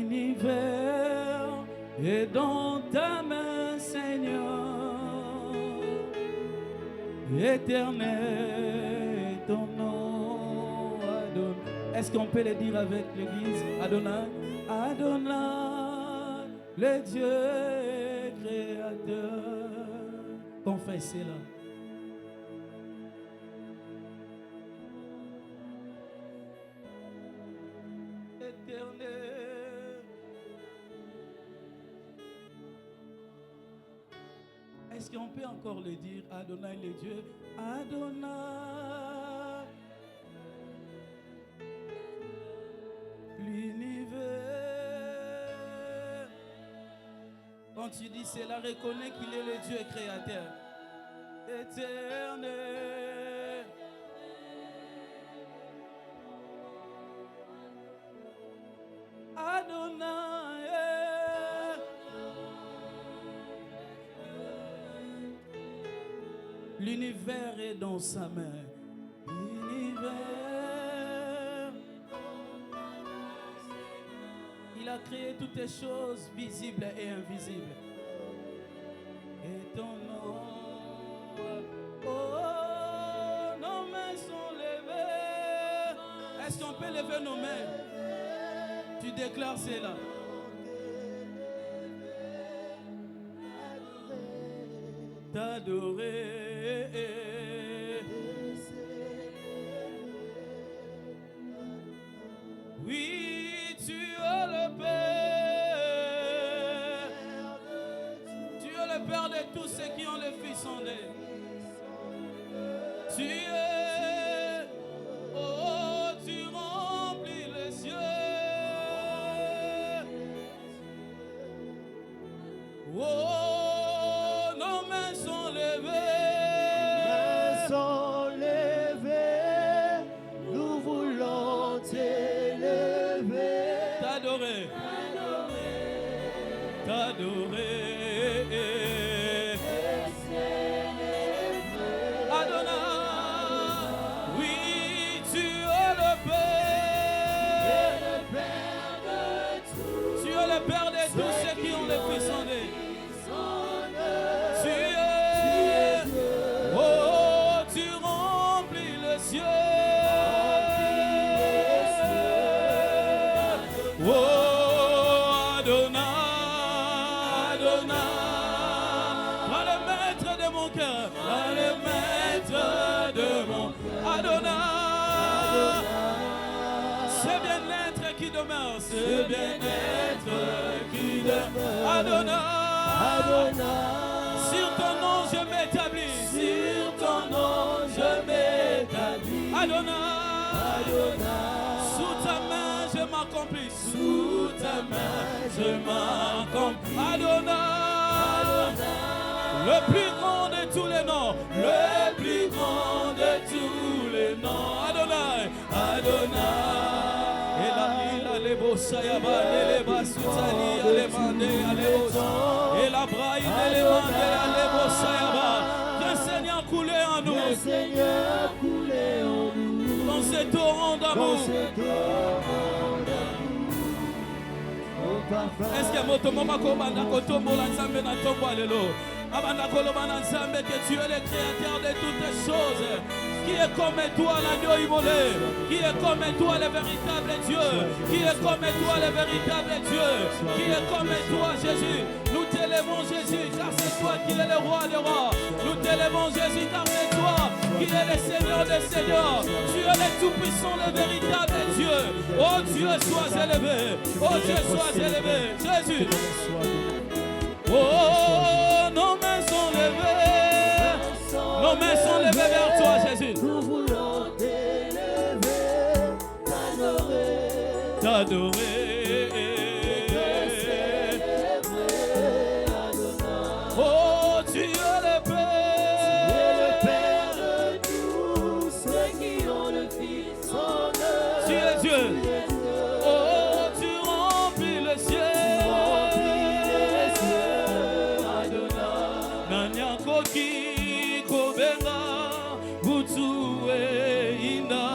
L'univers est dans ta main, Seigneur. Éternel, ton nom, Adonai. Est-ce qu'on peut le dire avec l'église? Adonai, Adonai, le Dieu créateur. Confessez-la. Éternel. Est-ce qu'on peut encore le dire? Adonai, le Dieu. Adonai. L'univers. Quand tu dis cela, reconnais qu'il est le Dieu créateur. Éternel. Adonai. L'univers est dans sa main. L'univers. Il a créé toutes les choses visibles et invisibles. Et ton nom. Oh, nos mains sont levées. Est-ce qu'on peut lever nos mains? Tu déclares cela. T'adorer. Oui, tu es le Père. Tu es le Père de tous ceux qui ont le Fils en eux. Tu es, oh, tu remplis les cieux. Oh, nos mains sont levées. Nous voulons t'élever. T'adorer. T'adorer. Adonai. Oui, tu es le Père. Tu es le Père de tous ceux qui ont le Fils en eux. Tu es, oh, tu remplis le ciel. Oh, Adonai, Adonai, toi le maître de mon cœur, toi le maître de mon Adonai. Ce bien-être qui demeure, ce bien-être qui demeure. Adonai, sur ton nom je m'établis, sur ton nom je m'établis. Adonai, sous ta main je m'accomplis, sous ta main je m'accomplis. Adonai, le plus grand de tous les noms, le plus grand de tous les noms. Adonai, Adonai. Et la lila les bossayaba, les basutali, les mandé, les bossayaba. Et la braille, les mandé, les bossayaba. Que le Seigneur coulait en nous. Le Seigneur coulait en nous. Dans ces torrents d'amour. Est-ce que motomoma kobanda kotombola nzambe na tombo alelo abanda koloba na nzambe que tu es le créateur de toutes les choses, qui est comme toi l'agneau immolé, qui est comme toi le véritable Dieu, qui est comme toi le véritable Dieu, qui est comme toi Jésus. Nous t'élèvons Jésus car c'est toi qui es le roi des rois. Nous t'élèvons Jésus car c'est toi qui es le Seigneur des seigneurs. Tu es le tout-puissant, le véritable Dieu. Oh Dieu, sois élevé. Oh Dieu, sois élevé. Jésus. Oh, nos mains sont levées. Nos mains sont levées vers toi, Jésus. Nous voulons t'élever, t'adorer. T'adorer. Oh, tu es le Père. Tu es Dieu. Oh, tu remplis le ciel. Adonai. Nanya koki kobenga butu inda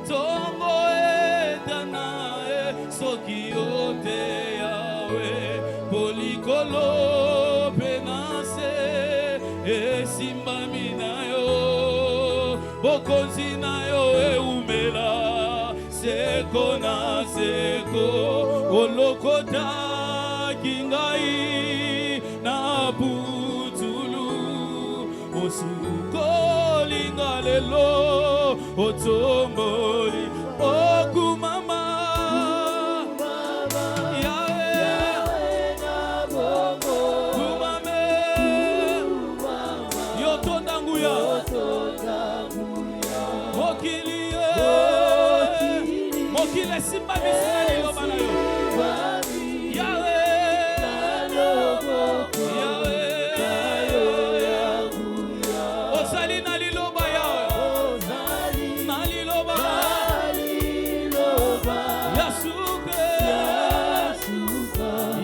tongo etana soki o te Yahweh polikolo penase esimbami na yo bokonzi na yo eumela seko na seko olokota kingai na putulu osukolinga lelo otomboli okumama Mokile simba misali lo banayo Yahweh Osali na liloba Yahweh na liloba Yasuke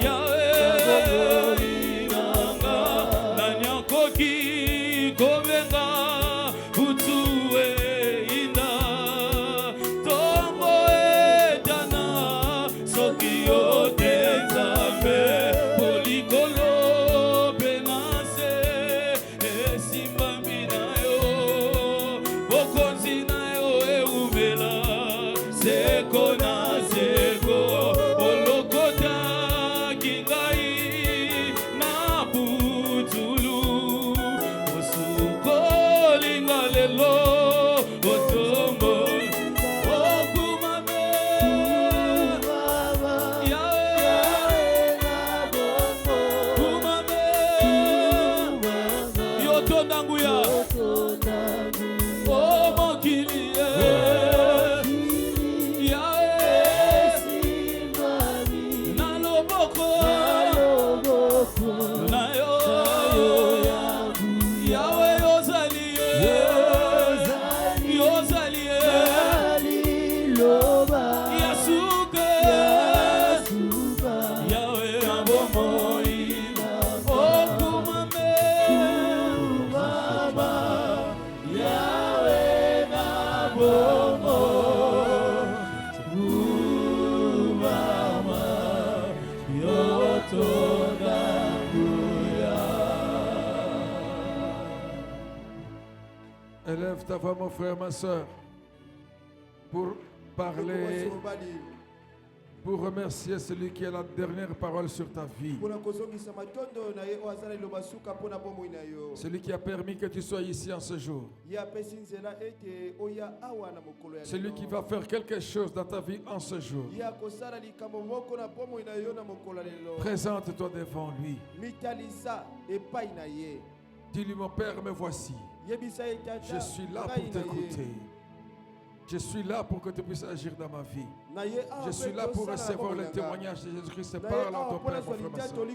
Yahweh inanga na nyakoki kobenga utuwe ina tombo etana soki otezame polikolo penase esimbami na yo bokonzi na yo eumela seko na seko olokota kingai na putulu osukolinga lelo otombo okumame Yahweh kumame yotondanguya o mokili Yahweh na loboko na yo Yahweh yozali Yasuke Yahweh abomoi okumame mama Yahweh nabomo mama yotondanguya. Élève ta voix, mon frère, ma soeur, pour parler, pour remercier celui qui a la dernière parole sur ta vie. Celui qui a permis que tu sois ici en ce jour. Celui qui va faire quelque chose dans ta vie en ce jour. Présente-toi devant lui. Dis-lui, mon Père, me voici. Je suis là pour t'écouter. Je suis là pour que tu puisses agir dans ma vie. Je suis là pour recevoir le témoignage de Jésus-Christ. Parle en ton Père, mon frère, ma soeur.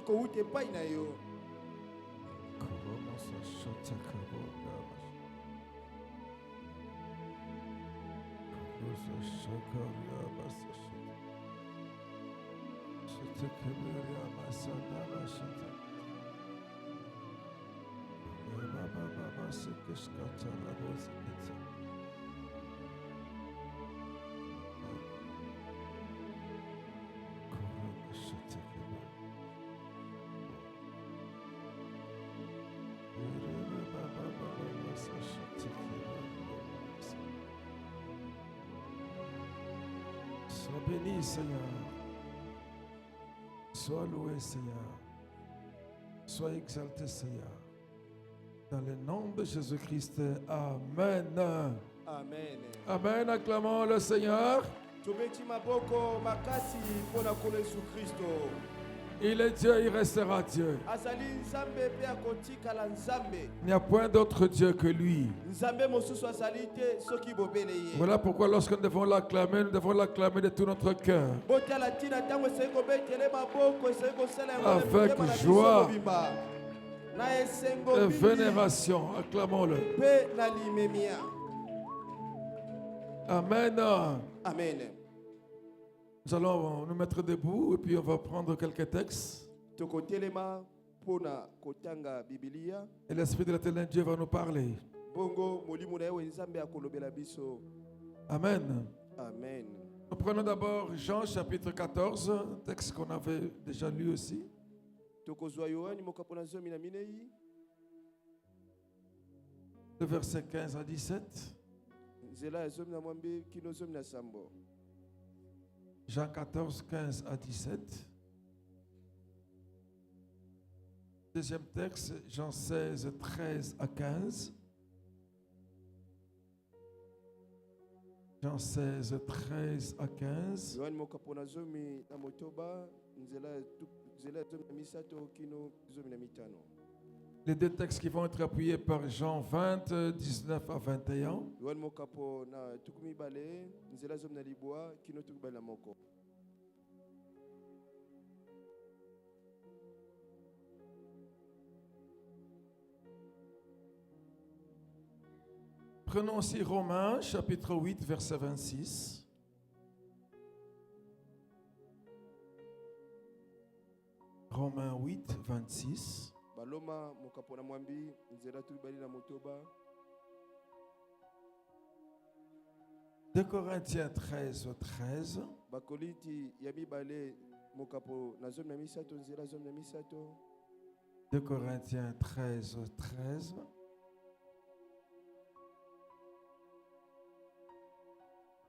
Sois béni, Seigneur. Sois loué, Seigneur. Sois exalté, Seigneur. Dans le nom de Jésus-Christ. Amen. Amen. Amen. Acclamons le Seigneur. Il est Dieu, il restera Dieu. Il n'y a point d'autre Dieu que lui. Voilà pourquoi lorsque nous devons l'acclamer de tout notre cœur. Avec joie et vénération, acclamons-le. Amen. Amen. Nous allons nous mettre debout et puis on va prendre quelques textes. Et l'Esprit de l'Éternel Dieu va nous parler. Bongo molimo na yewe nzambe akolobe la biso. Amen. Amen. Nous prenons d'abord Jean chapitre 14, texte qu'on avait déjà lu aussi. De verset 15 à 17. Jean 14, 15 à 17. Deuxième texte, Jean 16, 13 à 15. Jean 16, 13 à 15. Les deux textes qui vont être appuyés par Jean 20, 19 à 21. Prenons aussi Romains, chapitre 8, verset 26. Romains 8, 26. 2 Corinthiens 13, 13. 2 Corinthiens 13, 13.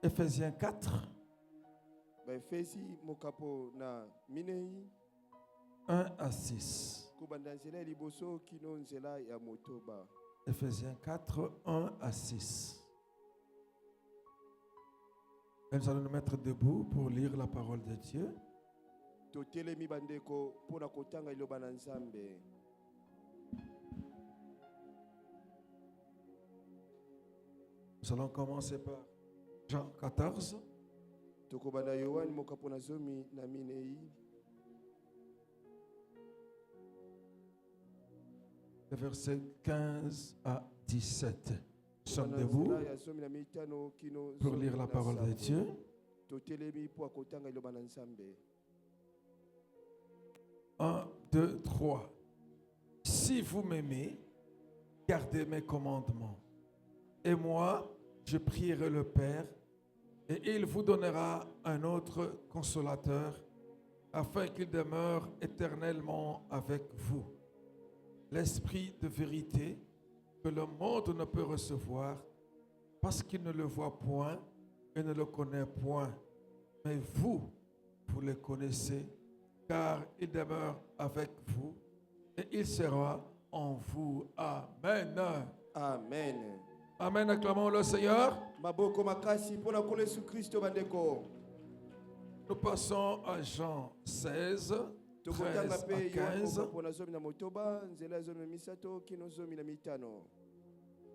Éphésiens 4. 1 à 6. Éphésiens 4, 1 à 6. Et nous allons nous mettre debout pour lire la parole de Dieu. Nous allons commencer par Jean 14. Versets 15 à 17. Nous sommes debout pour lire la parole de Dieu. 1, 2, 3. Si vous m'aimez, gardez mes commandements. Et moi, je prierai le Père, et il vous donnera un autre consolateur, afin qu'il demeure éternellement avec vous. L'Esprit de vérité que le monde ne peut recevoir, parce qu'il ne le voit point et ne le connaît point. Mais vous, vous le connaissez, car il demeure avec vous, et il sera en vous. Amen. Amen. Amen, acclamons le Seigneur. Nous passons à Jean 16, 13 à 15.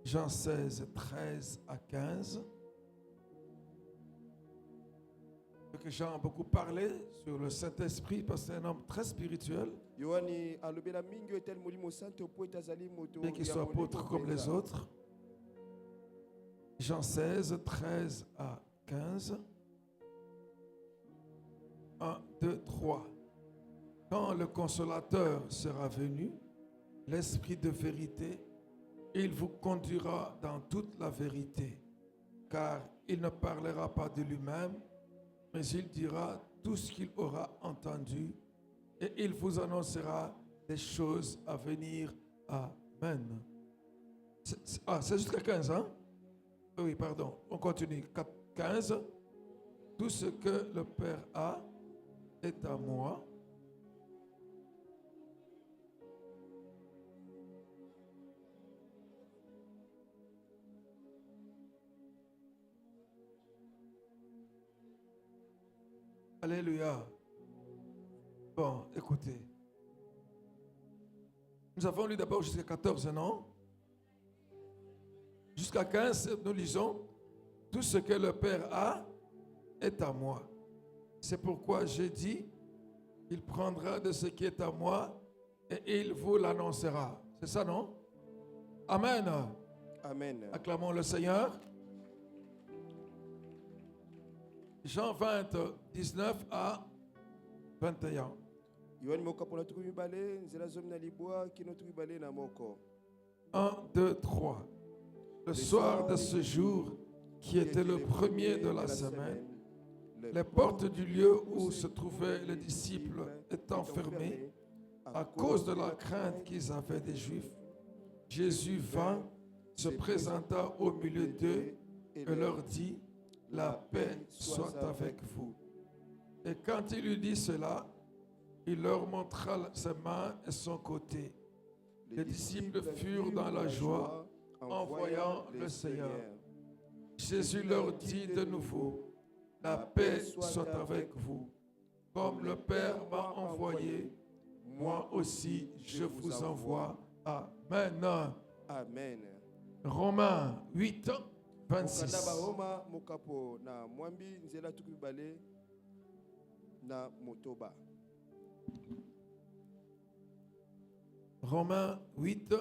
Jean 16, 13 à 15. Que Jean a beaucoup parlé sur le Saint-Esprit parce que c'est un homme très spirituel. Bien qu'il soit apôtre comme les autres. Jean 16, 13 à 15. 1, 2, 3. Quand le consolateur sera venu, l'Esprit de vérité, il vous conduira dans toute la vérité, car il ne parlera pas de lui-même, mais il dira tout ce qu'il aura entendu, et il vous annoncera des choses à venir. Amen. C'est jusqu'à 15, hein? Oui, pardon. On continue. 15. Tout ce que le Père a est à moi. Alléluia. Bon, écoutez. Nous avons lu d'abord jusqu'à 14, non? Jusqu'à 15, nous lisons « Tout ce que le Père a est à moi. C'est pourquoi j'ai dit, il prendra de ce qui est à moi et il vous l'annoncera. » C'est ça, non? Amen. Amen. Acclamons le Seigneur. Jean 20, 19 à 21. 1, 2, 3. Le soir de ce jour, qui était le premier de la semaine, Les portes du lieu où se trouvaient les disciples étant fermées à cause de la crainte qu'ils avaient des Juifs, Jésus vint, se présenta au milieu d'eux et leur dit, « La paix soit avec vous. » Et quand il eut dit cela, il leur montra ses mains et son côté. Les disciples furent dans la joie en voyant le Seigneur. Jésus leur dit de nouveau, « La paix soit avec vous. Comme le Père m'a envoyé, moi aussi je vous envoie. » Amen. Amen. Romains 8, 26. Romains 8,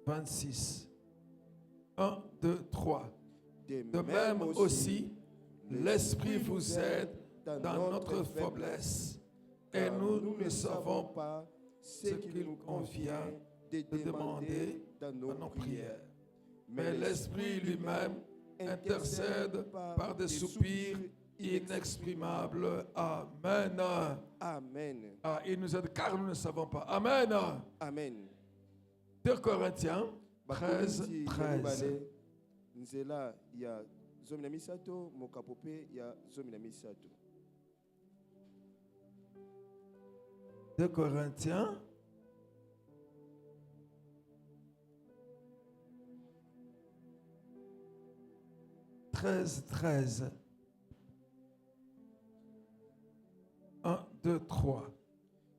26. 1, 2, 3. De même aussi, l'Esprit vous aide dans notre faiblesse, et nous ne savons pas ce qu'il nous convient de demander dans nos prières. Mais l'Esprit lui-même intercède par des soupirs inexprimables. Amen. Amen. Ah, il nous aide car nous ne savons pas. Amen. Amen. 2 Corinthiens 13, 13. Nzela ya zomina misato mokapope ya zomina misato. 2 Corinthiens 13, 13. 1, 2, 3.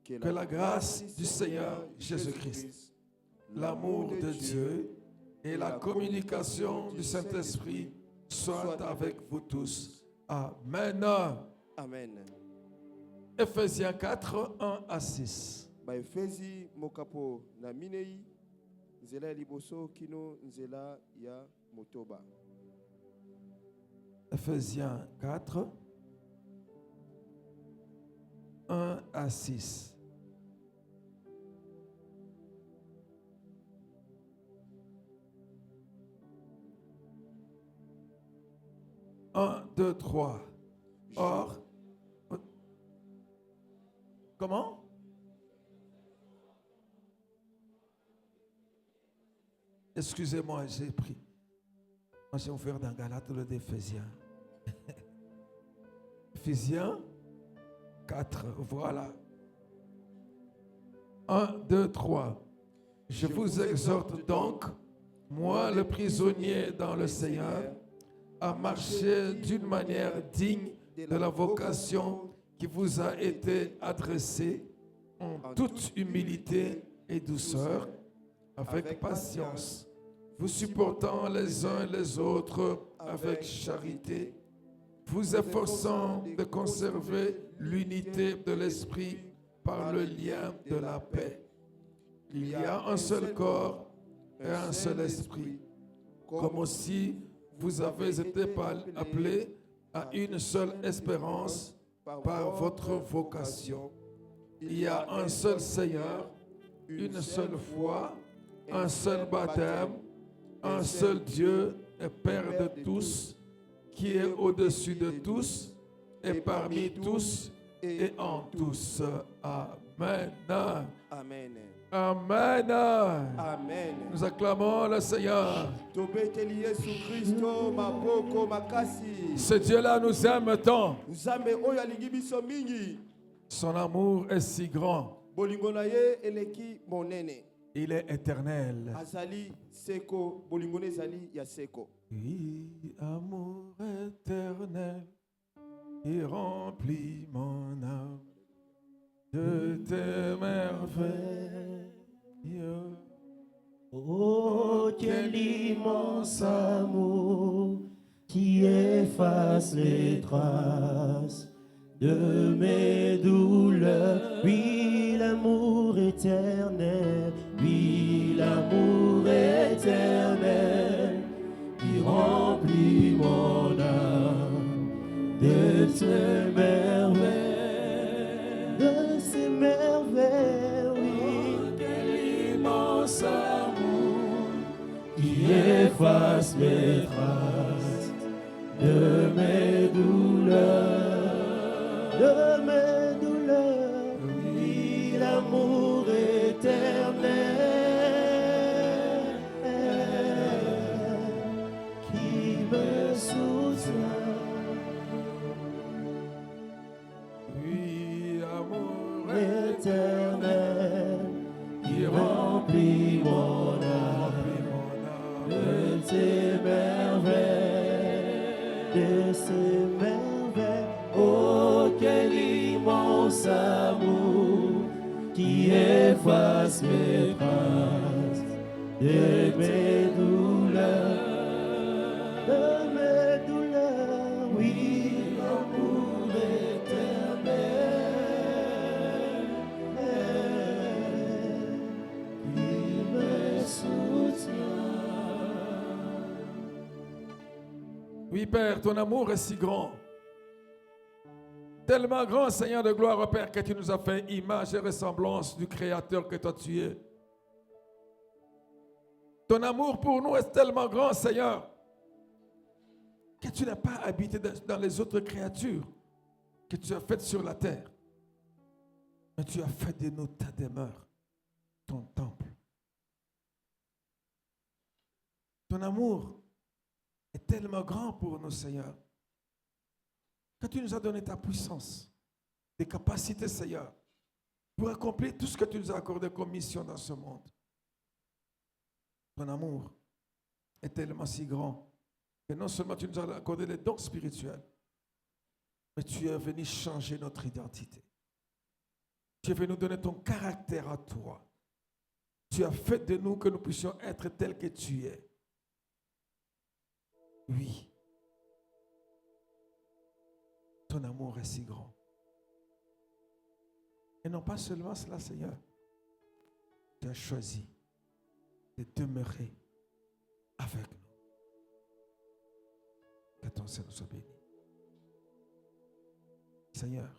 Que la grâce du Seigneur Jésus-Christ, l'amour de Dieu et la communication du Saint-Esprit soient avec vous tous. Amen. Amen. Ephésiens 4, 1 à 6. Efési mokapo na minei nzela liboso kino nzela ya motoba. Ephésiens 4, 1 à 6. Un, deux, trois. Or, comment? Excusez-moi, j'ai pris. Moi, j'ai ouvert dans Galates le d'Éphésiens. Éphésiens 4, voilà. 1, 2, 3. Je vous exhorte donc, moi le prisonnier dans le Seigneur, à marcher d'une manière digne de la vocation qui vous a été adressée en toute humilité et douceur, avec patience, vous supportant les uns les autres avec charité, vous efforçant de conserver l'unité de l'esprit par le lien de la paix. Il y a un seul corps et un seul esprit, comme aussi vous avez été appelés à une seule espérance par votre vocation. Il y a un seul Seigneur, une seule foi, un seul baptême, un seul Dieu et Père de tous, qui est au-dessus de tous et parmi tous et en tous. Amen. Amen. Amen. Amen. Nous acclamons le Seigneur. Ce Dieu-là nous aime tant. Son amour est si grand. Il est éternel. Oui, amour éternel, il remplit mon âme de tes merveilles. Oh, quel immense amour qui efface les traces de mes douleurs. Oui, l'amour éternel, oui, l'amour éternel qui remplit mon âme de ses merveilles, de ses merveilles, oui. Oh, quel immense amour qui efface mes traces de mes douleurs. de mes douleurs, oui, l'amour éternel qui me soutient. Oui, amour Éternel qui remplit mon âme de tes merveilles, oh quel immense amour qui efface mes traces de mes douleurs, oui, l'amour éternel qui me soutient. Oui, Père, ton amour est si grand. Tellement grand, Seigneur de gloire, oh Père, que tu nous as fait image et ressemblance du Créateur que toi tu es. Ton amour pour nous est tellement grand, Seigneur, que tu n'as pas habité dans les autres créatures que tu as faites sur la terre. Mais tu as fait de nous ta demeure, ton temple. Ton amour est tellement grand pour nous, Seigneur, que tu nous as donné ta puissance, des capacités, Seigneur, pour accomplir tout ce que tu nous as accordé comme mission dans ce monde. Ton amour est tellement si grand que non seulement tu nous as accordé les dons spirituels, mais tu es venu changer notre identité. Tu es venu nous donner ton caractère à toi. Tu as fait de nous que nous puissions être tels que tu es. Oui. Ton amour est si grand. Et non pas seulement cela, Seigneur. Tu as choisi de demeurer avec nous. Que ton Seigneur soit béni. Seigneur,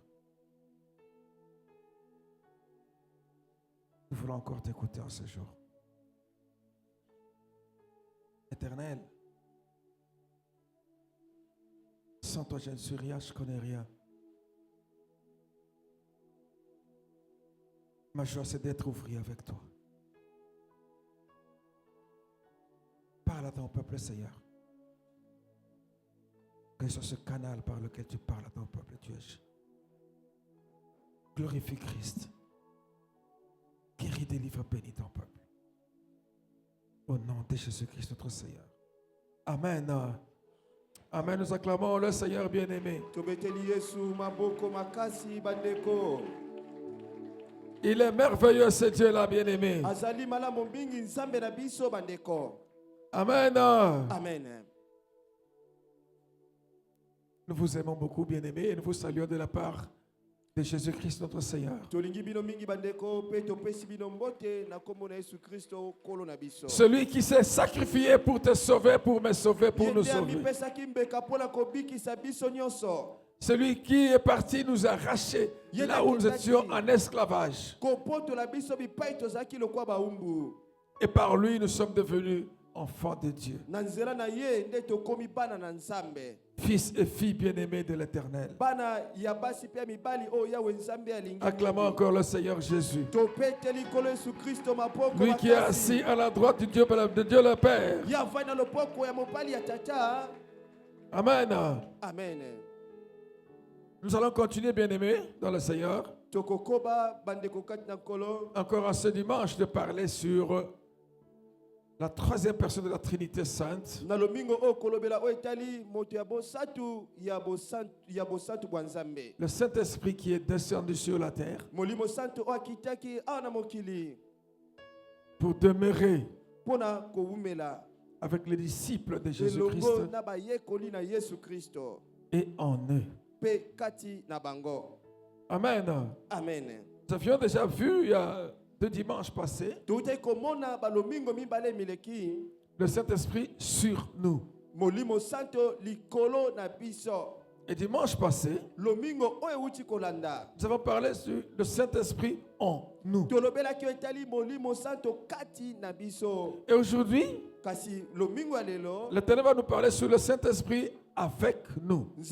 nous voulons encore t'écouter en ce jour. Éternel, sans toi, je ne suis rien, je ne connais rien. Ma joie, c'est d'être ouvrier avec toi. Parle à ton peuple, Seigneur. Que ce soit ce canal par lequel tu parles à ton peuple, tu es. Glorifie Christ. Guéris, délivre, bénis ton peuple. Au nom de Jésus-Christ, notre Seigneur. Amen. Amen. Nous acclamons le Seigneur bien-aimé. Il est merveilleux, ce Dieu-là, bien-aimé. Amen. Amen. Nous vous aimons beaucoup, bien-aimés, et nous vous saluons de la part de Jésus-Christ, notre Seigneur. Celui qui s'est sacrifié pour te sauver, pour me sauver, pour nous sauver. Celui qui est parti nous arracher là où nous étions en esclavage. Et par lui, nous sommes devenus enfants de Dieu. Fils et filles bien-aimés de l'Éternel. Acclamons encore le Seigneur Jésus. Lui qui est assis à la droite de Dieu le Père. Amen. Amen. Nous allons continuer, bien-aimés, dans le Seigneur. Encore en ce dimanche de parler sur la troisième personne de la Trinité Sainte. Le Saint-Esprit qui est descendu sur la terre pour demeurer avec les disciples de Jésus-Christ et en eux. Amen. Amen. Nous avions déjà vu il y a 2 dimanches passés le Saint-Esprit sur nous. Et dimanche passé, nous avons parlé sur le Saint-Esprit en nous. Et aujourd'hui, l'Éternel va nous parler sur le Saint-Esprit avec nous. Il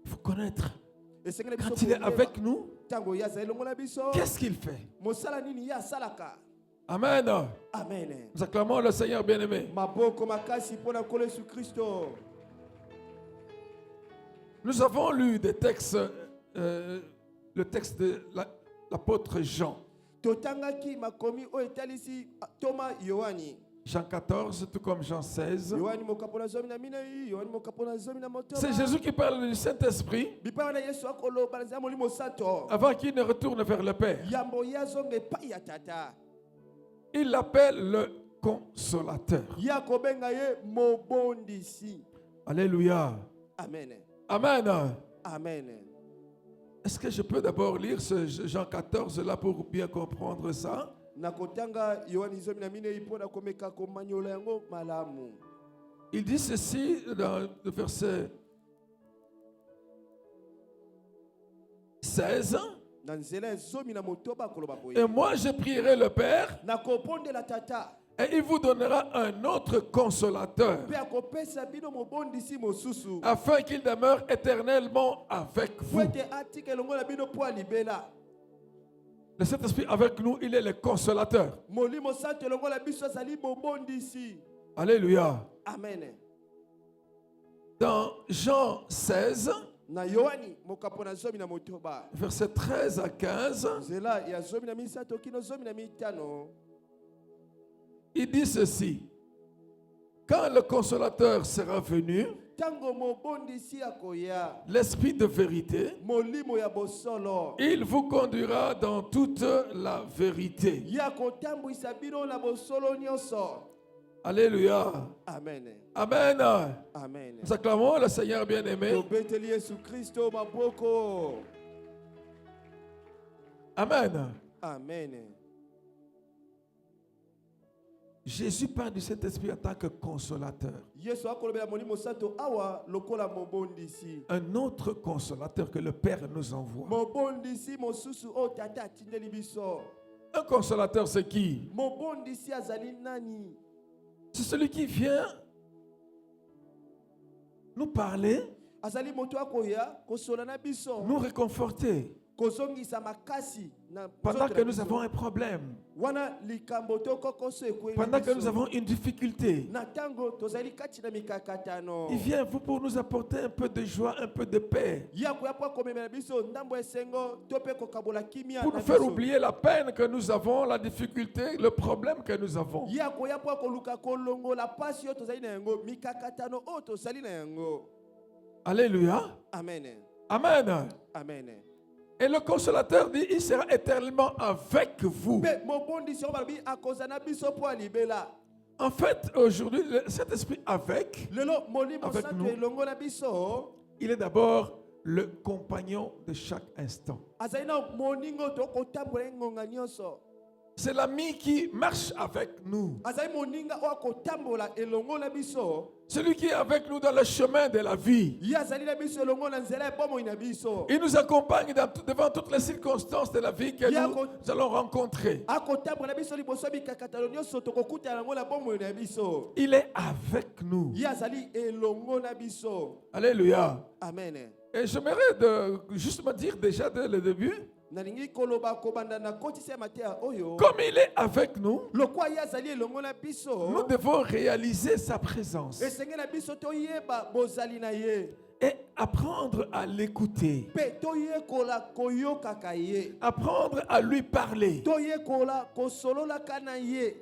faut connaître. Quand il est avec nous, qu'est-ce qu'il fait? Amen. Amen. Nous acclamons le Seigneur bien-aimé. Nous avons lu des textes, le texte de l'apôtre Jean. Jean 14, tout comme Jean 16. C'est Jésus qui parle du Saint-Esprit avant qu'il ne retourne vers le Père. Il l'appelle le consolateur. Alléluia. Amen. Amen. Amen. Est-ce que je peux d'abord lire ce Jean 14 là pour bien comprendre ça? Il dit ceci dans le verset 16. Et moi je prierai le Père et il vous donnera un autre consolateur afin qu'il demeure éternellement avec vous. Le Saint-Esprit avec nous, il est le consolateur. Alléluia. Amen. Dans Jean 16, versets 13 à 15, il dit ceci. Quand le consolateur sera venu, l'Esprit de vérité, il vous conduira dans toute la vérité. Alléluia. Amen. Amen. Amen. Nous acclamons le Seigneur bien-aimé. Amen. Amen. Jésus parle du Saint-Esprit en tant que consolateur. Un autre consolateur que le Père nous envoie. Un consolateur, c'est qui? C'est celui qui vient nous parler, nous réconforter pendant que nous avons un problème, pendant que nous avons une difficulté. Il vient pour nous apporter un peu de joie, un peu de paix, pour nous faire oublier la peine que nous avons, la difficulté, le problème que nous avons. Alléluia. Amen. Amen. Amen. Et le consolateur dit, il sera éternellement avec vous. En fait, aujourd'hui, cet esprit avec nous, il est d'abord le compagnon de chaque instant. C'est l'ami qui marche avec nous. Celui qui est avec nous dans le chemin de la vie. Il nous accompagne devant toutes les circonstances de la vie que nous allons rencontrer. Il est avec nous. Alléluia. Amen. Et j'aimerais justement dire déjà dès le début, comme il est avec nous, nous devons réaliser sa présence et apprendre à l'écouter, apprendre à lui parler.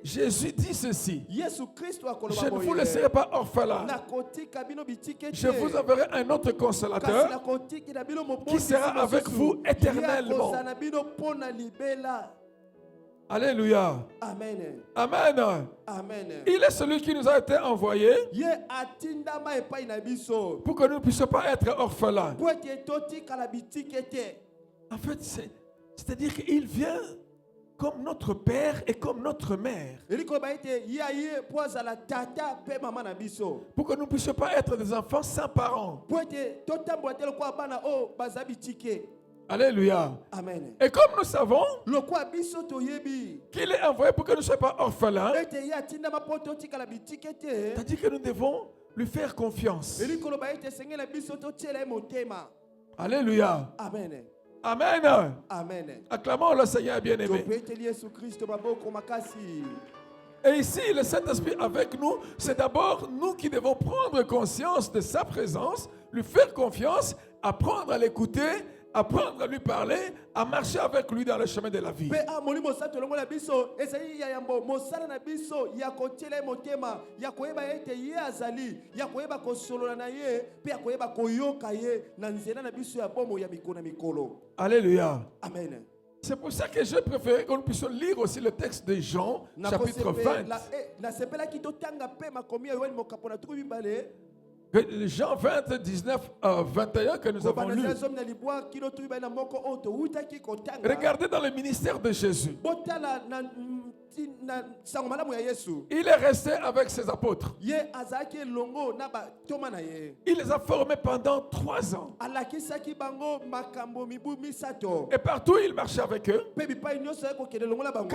Jésus dit ceci: je ne vous laisserai pas orphelin, je vous enverrai un autre consolateur qui sera avec vous éternellement. Alléluia. Amen. Amen. Amen. Il est celui qui nous a été envoyé pour que nous ne puissions pas être orphelins. En fait, c'est-à-dire qu'il vient comme notre père et comme notre mère, pour que nous ne puissions pas être des enfants sans parents. Alléluia. Amen. Et comme nous savons qu'il est envoyé pour que nous ne soyons pas orphelins, c'est-à-dire que nous devons lui faire confiance. Alléluia. Amen. Amen. Amen. Acclamons le Seigneur bien-aimé. Et ici, le Saint-Esprit avec nous, c'est d'abord nous qui devons prendre conscience de sa présence, lui faire confiance, apprendre à l'écouter, apprendre à lui parler, à marcher avec lui dans le chemin de la vie. Alléluia. Amen. C'est pour ça que j'ai préféré que nous puissions lire aussi le texte de Jean, chapitre 20. Jean 20, 19, 21 que nous avons lu. Regardez dans le ministère de Jésus. Il est resté avec ses apôtres. Il les a formés pendant 3 ans. Et partout il marchait avec eux. Quand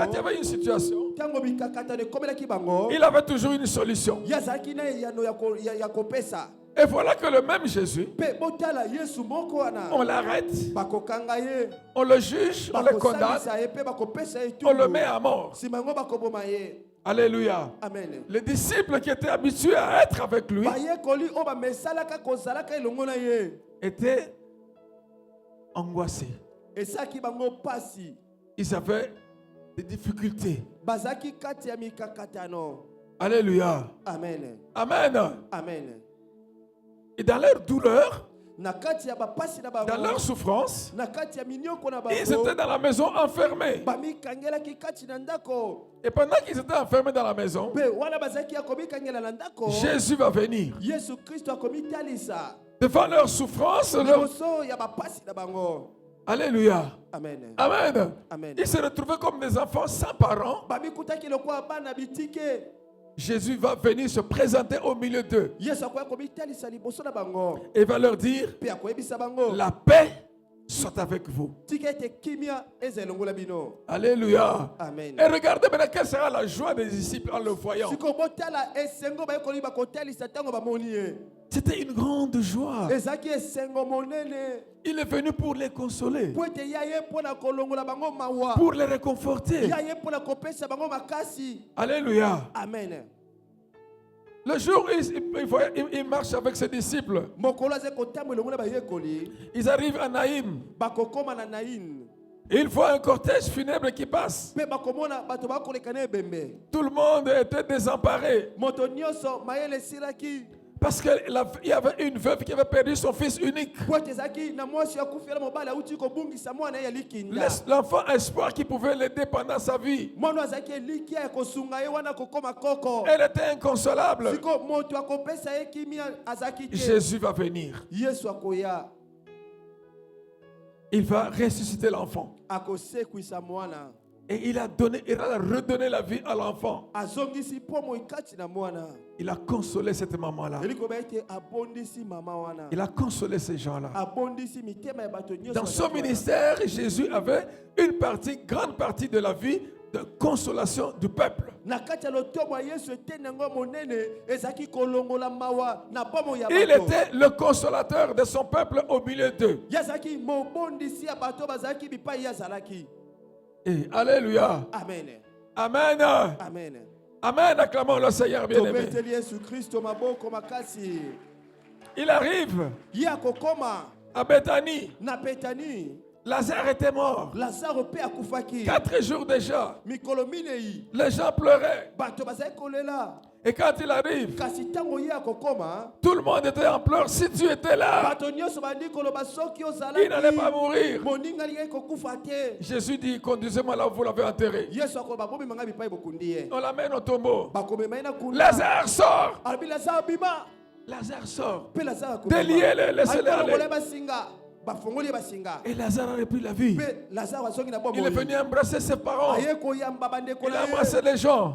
il y avait une situation, il avait toujours une solution. Et voilà que le même Jésus, on l'arrête, on le juge, on le condamne, on le met à mort. Alléluia. Amen. Les disciples qui étaient habitués à être avec lui étaient angoissés. Ils avaient des difficultés. Alléluia. Amen. Amen. Amen. Et dans leur douleur, dans leur souffrance, ils étaient dans la maison enfermés. Et pendant qu'ils étaient enfermés dans la maison, Jésus va venir. Devant leur souffrance, Alléluia. Amen. Amen. Amen. Ils se retrouvaient comme des enfants sans parents. Jésus va venir se présenter au milieu d'eux. Et va leur dire, la paix soit avec vous. Alléluia. Amen. Et regardez maintenant quelle sera la joie des disciples en le voyant. C'était une grande joie. Il est venu pour les consoler, pour les réconforter. Alléluia. Amen. Le jour où il marche avec ses disciples, ils arrivent à Naïm. Il voit un cortège funèbre qui passe. Tout le monde était désemparé. Parce qu'il y avait une veuve qui avait perdu son fils unique. L'enfant espoir qui pouvait l'aider pendant sa vie. Elle était inconsolable. Jésus va venir. Il va ressusciter l'enfant. Et il a redonné la vie à l'enfant. Il a consolé cette maman-là. Il a consolé ces gens-là. Dans son ministère, Jésus avait une grande partie de la vie de consolation du peuple. Il était le consolateur de son peuple au milieu d'eux. Et alléluia. Amen. Amen. Amen. Amen. Acclamons le Seigneur bien-aimé. Il arrive à Bethanie. Lazare était mort. 4 jours déjà. Les gens pleuraient. Et quand il arrive, tout le monde était en pleurs. Si tu étais là, il n'allait pas mourir. Jésus dit, conduisez-moi là où vous l'avez enterré. On l'amène au tombeau. Lazare sort. Lazare sort. Déliez-le, laissez-le aller. Et Lazare a repris la vie. Il est venu embrasser ses parents. Il a embrassé les gens.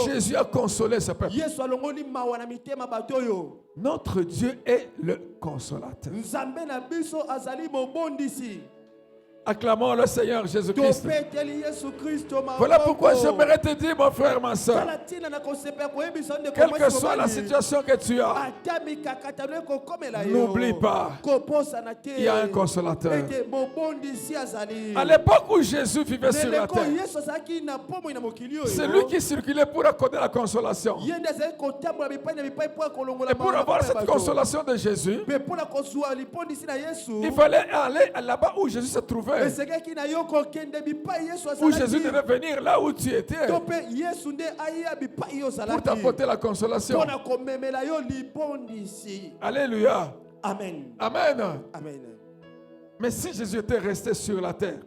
Jésus a consolé ce peuple. Notre Dieu est le consolateur. Acclamons le Seigneur Jésus-Christ. Voilà pourquoi j'aimerais te dire, mon frère, ma soeur, quelle que soit la situation que tu as, n'oublie pas, il y a un consolateur. À l'époque où Jésus vivait sur la terre, c'est lui qui circulait pour accorder la consolation. Et pour avoir cette consolation de Jésus, il fallait aller là-bas où Jésus se trouvait. Où Jésus devait venir là où tu étais pour t'apporter la consolation. Alléluia. Amen. Amen. Amen. Mais si Jésus était resté sur la terre,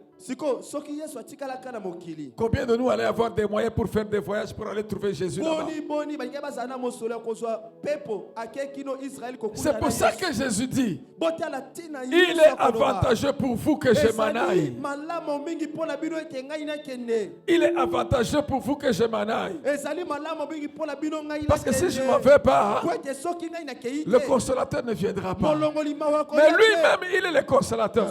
combien de nous allaient avoir des moyens pour faire des voyages pour aller trouver Jésus là-bas? C'est pour ça que Jésus dit, il est avantageux pour vous que je m'en aille. Il est avantageux pour vous que je m'en aille. Parce que si je ne m'en vais pas, le consolateur ne viendra pas. Mais lui-même, il est le consolateur.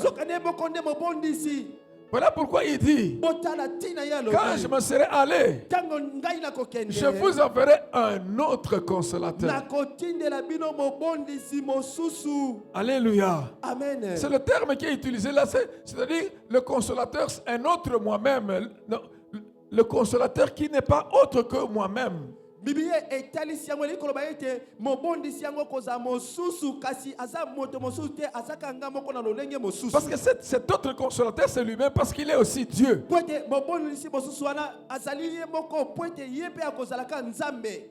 Voilà pourquoi il dit, quand je me serai allé, je vous enverrai un autre consolateur. Alléluia. C'est le terme qui est utilisé là, c'est-à-dire le consolateur, un autre moi-même. Le consolateur qui n'est pas autre que moi-même. Parce que cet autre consolateur, c'est lui-même, parce qu'il est aussi Dieu.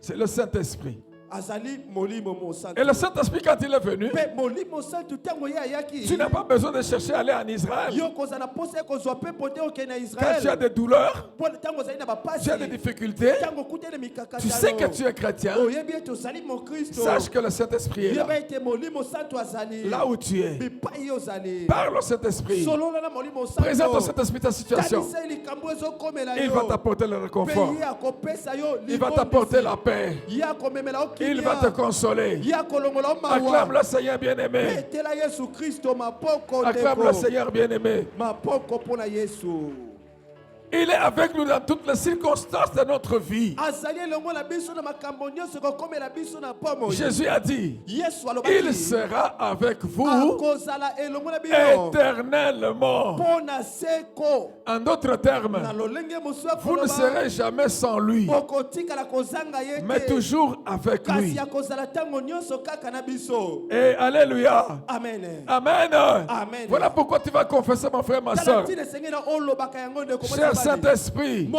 C'est le Saint-Esprit. Et le Saint-Esprit, quand il est venu, tu n'as pas besoin de chercher à aller en Israël. Quand tu as des douleurs, tu as des difficultés, tu sais que tu es chrétien, sache que le Saint-Esprit est là. Là où tu es, parle au Saint-Esprit, présente au Saint-Esprit ta situation. Il va t'apporter le réconfort, il va t'apporter la paix, il va te consoler. Acclame le Seigneur bien-aimé. Acclame le Seigneur bien-aimé. Il est avec nous dans toutes les circonstances de notre vie. Jésus a dit, il sera avec vous éternellement. En d'autres termes, vous ne serez jamais sans lui, mais toujours avec lui. Et alléluia. Amen. Amen. Amen. Voilà pourquoi tu vas confesser, mon frère, ma soeur. Cher Saint-Esprit,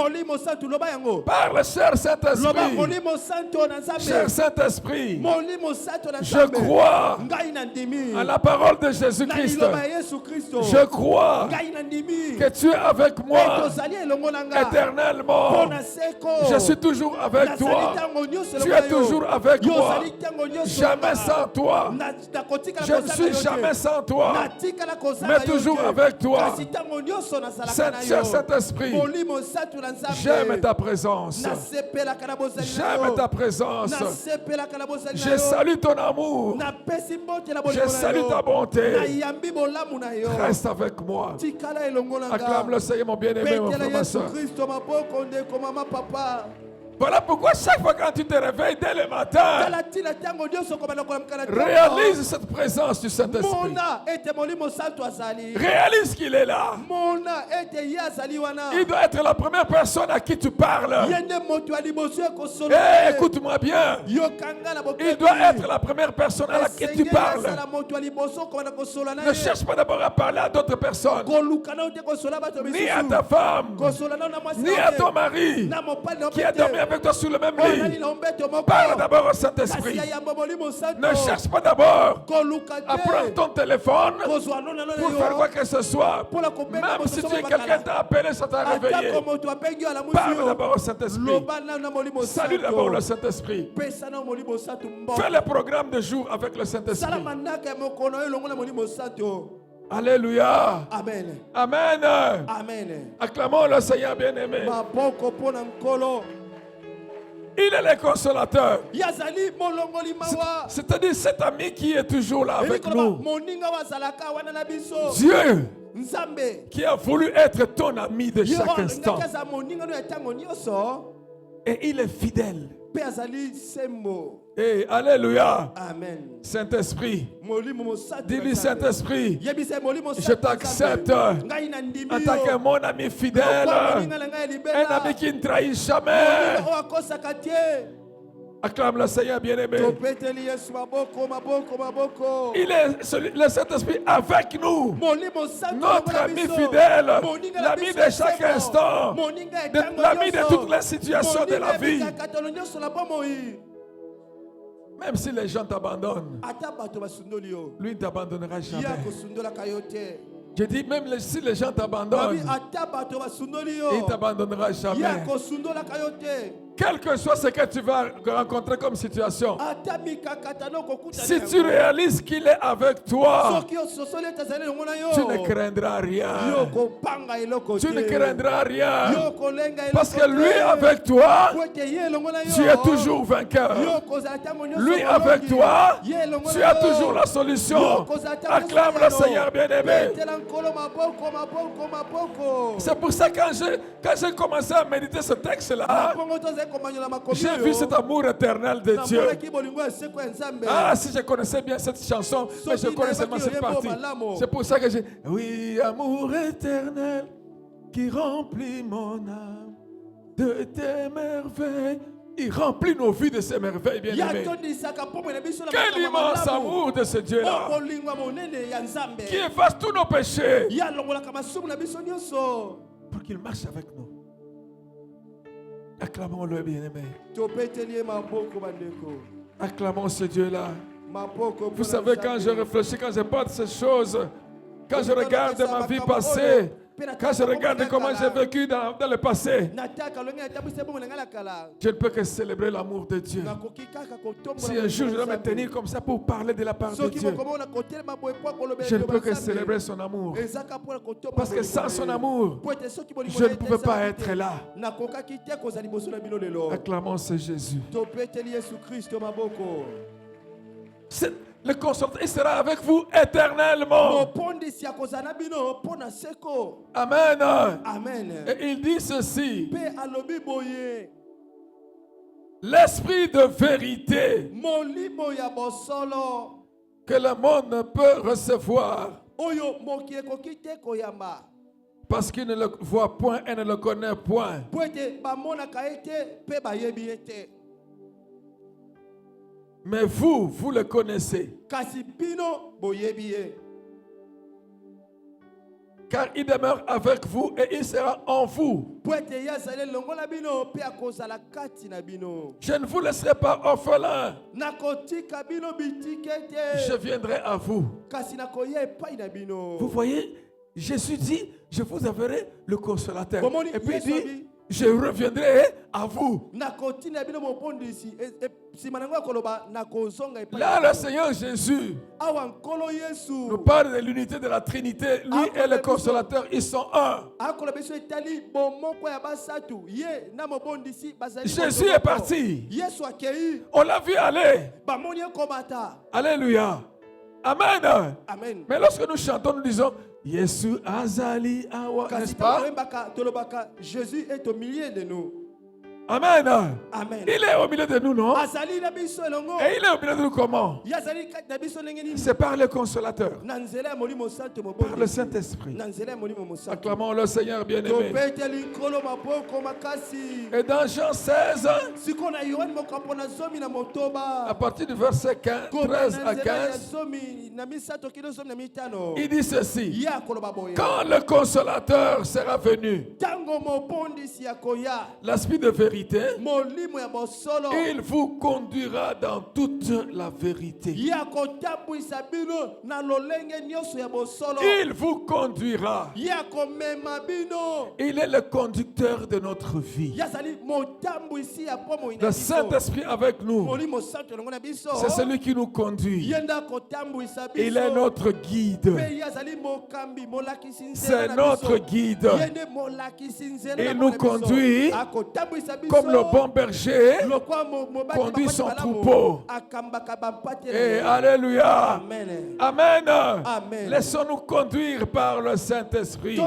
parle, cher Saint-Esprit. Cher Saint-Esprit, je crois à la parole de Jésus-Christ. Je crois que tu es avec moi éternellement. Je suis toujours avec toi. Tu es toujours avec moi. Jamais sans toi. Je ne suis jamais sans toi, mais toujours avec toi. Cher Saint-Esprit, j'aime ta présence. J'aime ta présence. Je salue ton amour. Je salue ta bonté. Reste avec moi. Acclame le Seigneur, mon bien-aimé, mon frère, ma soeur. Voilà pourquoi chaque fois quand tu te réveilles dès le matin, réalise cette présence du Saint-Esprit. Réalise qu'il est là. Il doit être la première personne à qui tu parles. Hey, écoute-moi bien. Il doit être la première personne à qui tu parles. Ne cherche pas d'abord à parler à d'autres personnes, ni à ta femme, ni à ton mari qui a dormi avec toi sur le même lit, parle d'abord au Saint-Esprit. Ne cherche pas d'abord à prendre ton téléphone pour faire quoi que ce soit. Même si tu es quelqu'un t'a appelé, ça t'a réveillé. Parle d'abord au Saint-Esprit. Salue d'abord le Saint-Esprit. Fais le programme de jour avec le Saint-Esprit. Alléluia. Amen. Amen. Amen. Acclamons le Seigneur bien-aimé. Il est le consolateur. C'est-à-dire cet ami qui est toujours là avec nous. Dieu qui a voulu être ton ami de chaque instant. Et il est fidèle. Et alléluia. Amen. Saint-Esprit, dis-lui Saint-Esprit, je t'accepte en tant que mon ami fidèle, un ami qui ne trahit jamais. Acclame le Seigneur bien-aimé. Il est le Saint-Esprit avec nous, notre ami fidèle, l'ami de chaque instant, l'ami de toutes les situations de la vie. Même si les gens t'abandonnent, lui ne t'abandonnera jamais. Je dis même si les gens t'abandonnent, il ne t'abandonnera jamais. Quel que soit ce que tu vas rencontrer comme situation, si tu réalises qu'il est avec toi, tu ne craindras rien. Tu ne craindras rien. Parce que lui avec toi, tu es toujours vainqueur. Lui avec toi, tu as toujours la solution. Acclame le Seigneur bien-aimé. C'est pour ça que quand j'ai commencé à méditer ce texte-là, j'ai vu cet amour éternel de Dieu. Ah, si je connaissais bien cette chanson, mais je connais seulement cette partie. C'est pour ça que j'ai... Oui, amour éternel qui remplit mon âme de tes merveilles. Il remplit nos vies de ses merveilles, bien-aimés. Quel immense amour de ce Dieu-là qui efface tous nos péchés pour qu'il marche avec nous. Acclamons-le, bien-aimé. Acclamons ce Dieu-là. Vous savez, quand je réfléchis, quand je parle de ces choses, quand je regarde ma vie passée, quand je regarde comment j'ai vécu dans le passé, je ne peux que célébrer l'amour de Dieu. Si un jour je dois me tenir comme ça pour parler de la part de Dieu, je ne peux que célébrer son amour. Parce que sans son amour, je ne pouvais pas être là. Acclamons ce Jésus. Le consolateur, il sera avec vous éternellement. Amen. Amen. Et il dit ceci. L'esprit de vérité que le monde ne peut recevoir parce qu'il ne le voit point et ne le connaît point. Mais vous, vous le connaissez. Car il demeure avec vous et il sera en vous. Je ne vous laisserai pas orphelin. Je viendrai à vous. Vous voyez, Jésus dit, je vous enverrai le consolateur. Et puis il dit, je reviendrai à vous. Là, le Seigneur Jésus nous parle de l'unité de la Trinité. Lui et le consolateur, ils sont un. Jésus est parti. On l'a vu aller. Alléluia. Amen. Amen. Mais lorsque nous chantons, nous disons Yesu azali awa, n'est-ce pas? Jésus est au milieu de nous. Amen. Amen. Il est au milieu de nous, non? Et il est au milieu de nous comment? C'est par le consolateur, par le Saint-Esprit. Acclamons le Seigneur bien-aimé. Et dans Jean 16, à partir du verset 13 à 15, il dit ceci. Quand le consolateur sera venu, l'esprit de vérité, vérité, il vous conduira dans toute la vérité. Il vous conduira. Il est le conducteur de notre vie. Le Saint-Esprit avec nous, c'est celui qui nous conduit. Il est notre guide. C'est notre guide. Il nous conduit comme le bon berger conduit son troupeau. Et alléluia. Amen. Laissons-nous conduire par le Saint-Esprit.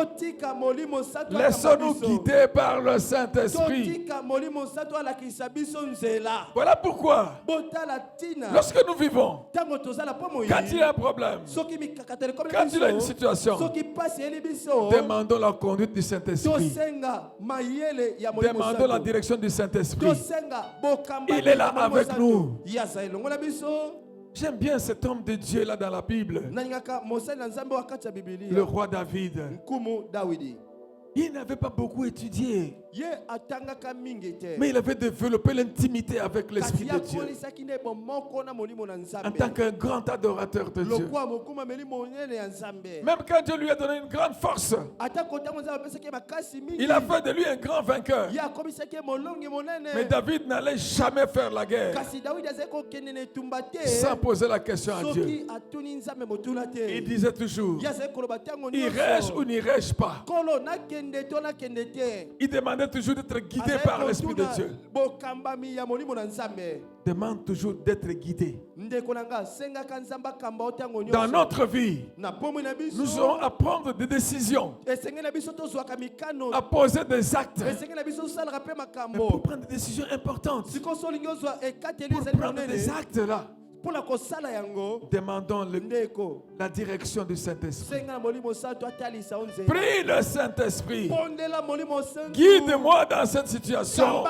Laissons-nous guider par le Saint-Esprit. Voilà pourquoi, lorsque nous vivons, quand il y a un problème, quand il y a une situation, demandons la conduite du Saint-Esprit. Demandons la direction du Saint-Esprit. Il est là avec nous. J'aime bien cet homme de Dieu là dans la Bible, le roi David. Il n'avait pas beaucoup étudié, mais il avait développé l'intimité avec l'Esprit de Dieu. En tant qu'un grand adorateur de Dieu, même quand Dieu lui a donné une grande force, il a fait de lui un grand vainqueur. Mais David n'allait jamais faire la guerre sans poser la question à Dieu. Il disait toujours, irai-je ou n'irai-je pas? Il demandait toujours d'être guidé par l'Esprit de Dieu. Demande toujours d'être guidé. Dans notre vie, nous aurons à prendre des décisions, à poser des actes. Mais pour prendre des décisions importantes, pour prendre des actes là, demandons la direction du Saint-Esprit. Prie le Saint-Esprit. Guide-moi dans cette situation.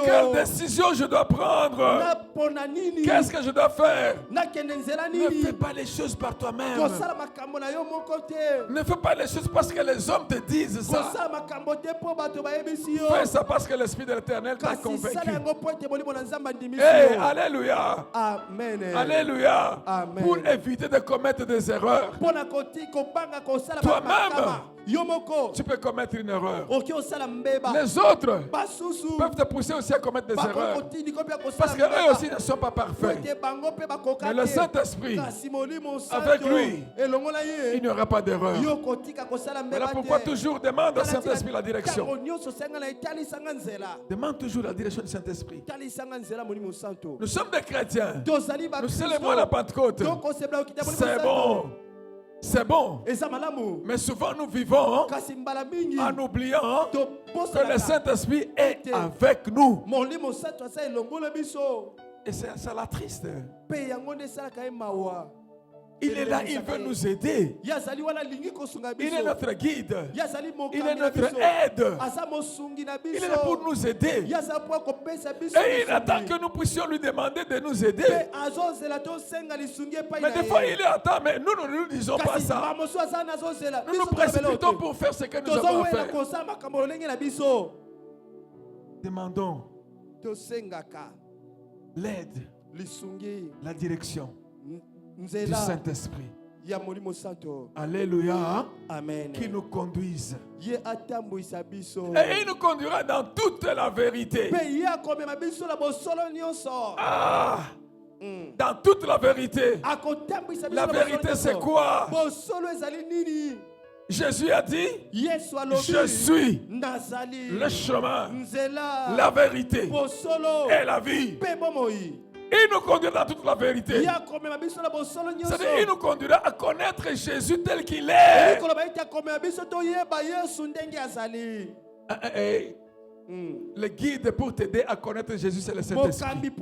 Quelle décision je dois prendre? Qu'est-ce que je dois faire? Ne fais pas les choses par toi-même. Ne fais pas les choses parce que les hommes te disent ça. Fais ça parce que l'Esprit de l'Éternel t'a convaincu. Hey, alléluia. Amen. Alléluia. Amen. Pour éviter de commettre des erreurs. Toi-même, tu peux commettre une erreur. Les autres peuvent te pousser aussi à commettre des erreurs. Parce qu'eux aussi ne sont pas parfaits. Mais le Saint-Esprit, avec lui, il n'y aura pas d'erreur. Voilà pourquoi toujours demande au Saint-Esprit la direction. Demande toujours la direction du Saint-Esprit. Nous sommes des chrétiens. Nous célébrons la Pentecôte. C'est bon. C'est bon. Mais souvent nous vivons en oubliant que le Saint-Esprit est avec nous. Et ça l'attriste. Il est là, il veut nous aider. Il est notre guide. Il est notre aide. Il est là pour nous aider. Et il attend que nous puissions lui demander de nous aider. Mais des fois il attend, mais nous ne nous disons pas ça. Nous nous précipitons pour faire ce que nous avons à faire. Demandons l'aide, la direction du Saint-Esprit. Alléluia. Amen. Qui nous conduise. Et il nous conduira dans toute la vérité. Dans toute la vérité. La vérité c'est quoi? Jésus a dit, je suis le chemin, la vérité et la vie. Il nous conduira dans toute la vérité. C'est-à-dire, il nous conduira à connaître Jésus tel qu'il est. Le guide pour t'aider à connaître Jésus, c'est le Saint-Esprit.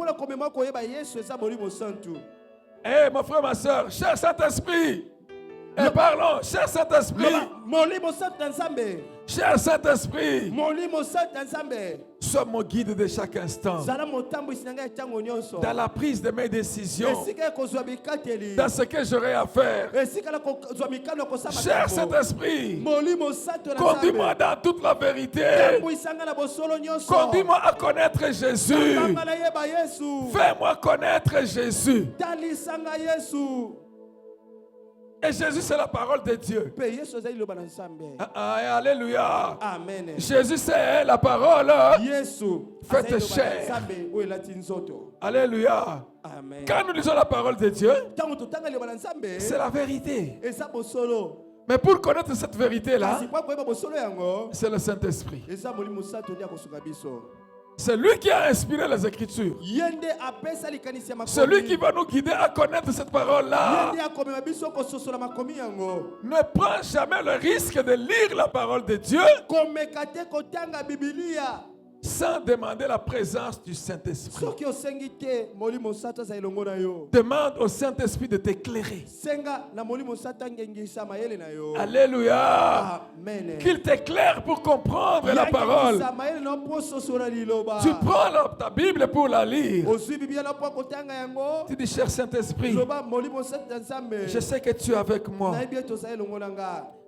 Mon frère, ma soeur, cher Saint-Esprit, Et parlons, cher Saint-Esprit. Cher Saint-Esprit, sois mon guide de chaque instant. Dans la prise de mes décisions. Dans ce que j'aurai à faire. Cher Saint-Esprit, conduis-moi dans toute la vérité. Conduis-moi à connaître Jésus. Fais-moi connaître Jésus. Et Jésus, c'est la parole de Dieu. Alléluia. Amen. Jésus, c'est la parole faite chair. Alléluia. Amen. Quand nous lisons la parole de Dieu, c'est la vérité. Mais pour connaître cette vérité-là, c'est le Saint-Esprit. C'est lui qui a inspiré les Écritures. C'est lui qui va nous guider à connaître cette parole-là. Ne prends jamais le risque de lire la parole de Dieu sans demander la présence du Saint-Esprit. Demande au Saint-Esprit de t'éclairer. Alléluia. Amen. Qu'il t'éclaire pour comprendre la parole. Tu prends ta Bible pour la lire. Tu dis, cher Saint-Esprit, je sais que tu es avec moi.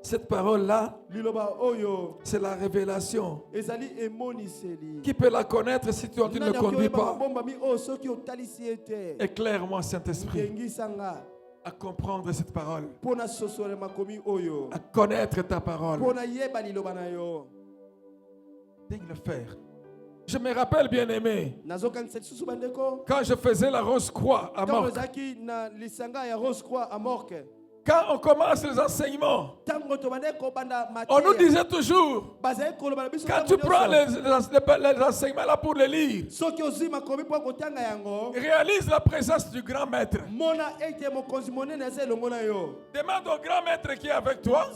Cette parole-là, c'est la révélation. Qui peut la connaître si tu ne le conduis pas? Éclaire-moi, Saint-Esprit, à comprendre cette parole, à connaître ta parole. Dès le faire. Je me rappelle, bien aimé, quand je faisais la Rose Croix à Morque. Quand on commence les enseignements, on nous disait toujours, quand tu prends les enseignements là pour les lire, réalise la présence du grand maître. Demande au grand maître qui est avec toi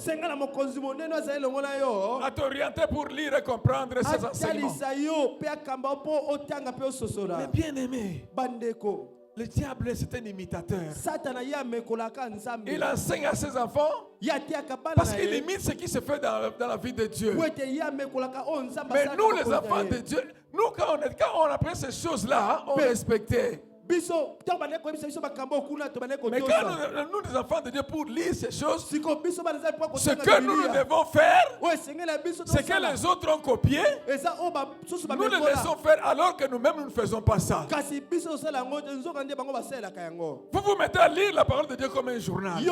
à t'orienter pour lire et comprendre ces enseignements. Mais bien aimé, le diable, c'est un imitateur. Il enseigne à ses enfants parce qu'il imite ce qui se fait dans la vie de Dieu. Mais nous, les enfants de Dieu, nous, quand on apprend ces choses-là, on respectait. Mais quand nous, les enfants de Dieu, pour lire ces choses, ce que nous devons faire, c'est que les autres ont copié, nous les laissons faire alors que nous-mêmes nous ne faisons pas ça. Vous vous mettez à lire la parole de Dieu comme un journal,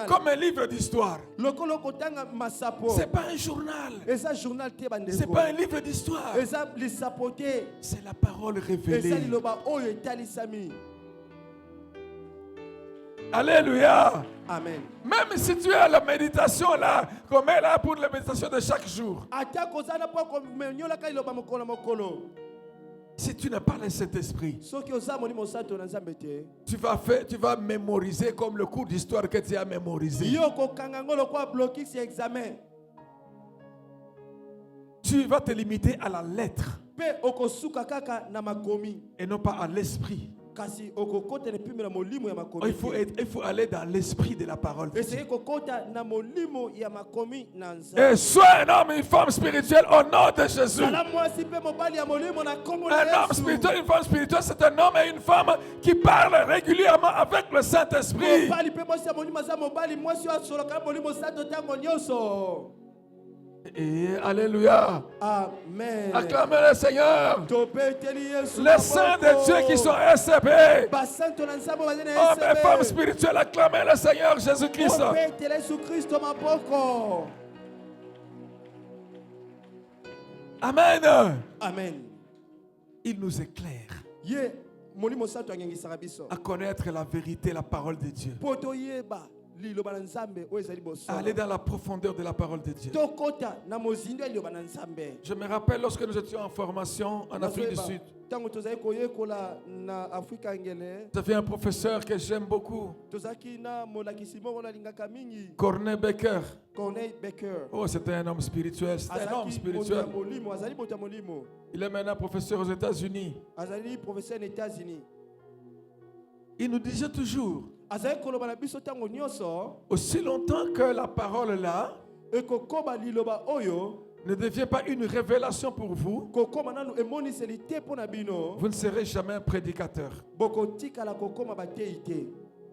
comme un livre d'histoire. C'est pas un journal, c'est pas un livre d'histoire, c'est la parole révélée. Alléluia. Amen. Même si tu es à la méditation là, comme elle là pour la méditation de chaque jour. Si tu n'as pas le Saint-Esprit, tu vas mémoriser comme le cours d'histoire que tu as mémorisé. Tu vas te limiter à la lettre et non pas à l'esprit. Il faut aller dans l'esprit de la parole de Dieu. Et sois un homme et une femme spirituelle au nom de Jésus. Un homme spirituel, une femme spirituelle, c'est un homme et une femme qui parlent régulièrement avec le Saint-Esprit. Et alléluia. Amen. Acclamez le Seigneur. Les saints de Dieu qui sont SCP. Hommes et femmes spirituels, acclamez le Seigneur Jésus-Christ. Amen. Amen. Il nous éclaire à connaître la vérité, la parole de Dieu. Aller dans la profondeur de la parole de Dieu. Je me rappelle lorsque nous étions en formation en Afrique du Sud. J'avais un professeur que j'aime beaucoup, Corneille Becker. Oh, c'était un homme spirituel. C'était un homme spirituel. Il est maintenant professeur aux États-Unis. Il nous disait toujours, Aussi longtemps que la parole là ne devient pas une révélation pour vous, vous ne serez jamais un prédicateur.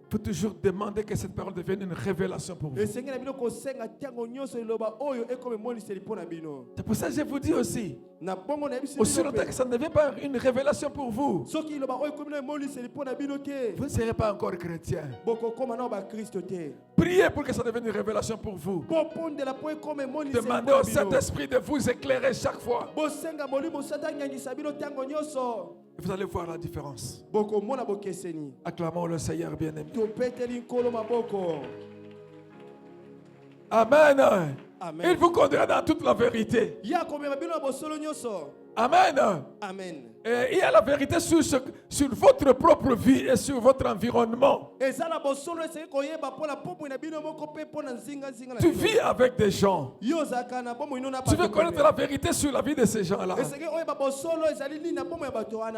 Il faut toujours demander que cette parole devienne une révélation pour vous. C'est pour ça que je vous dis aussi longtemps que ça ne devient pas une révélation pour vous, vous ne serez pas encore chrétien. Priez pour que ça devienne une révélation pour vous. Demandez au Saint-Esprit de vous éclairer chaque fois. Vous allez voir la différence. Acclamons le Seigneur bien-aimé. Amen. Amen. Il vous conduira dans toute la vérité. Amen. Amen. Et il y a la vérité sur votre propre vie et sur votre environnement. Tu vis avec des gens. Tu veux connaître la vérité sur la vie de ces gens-là.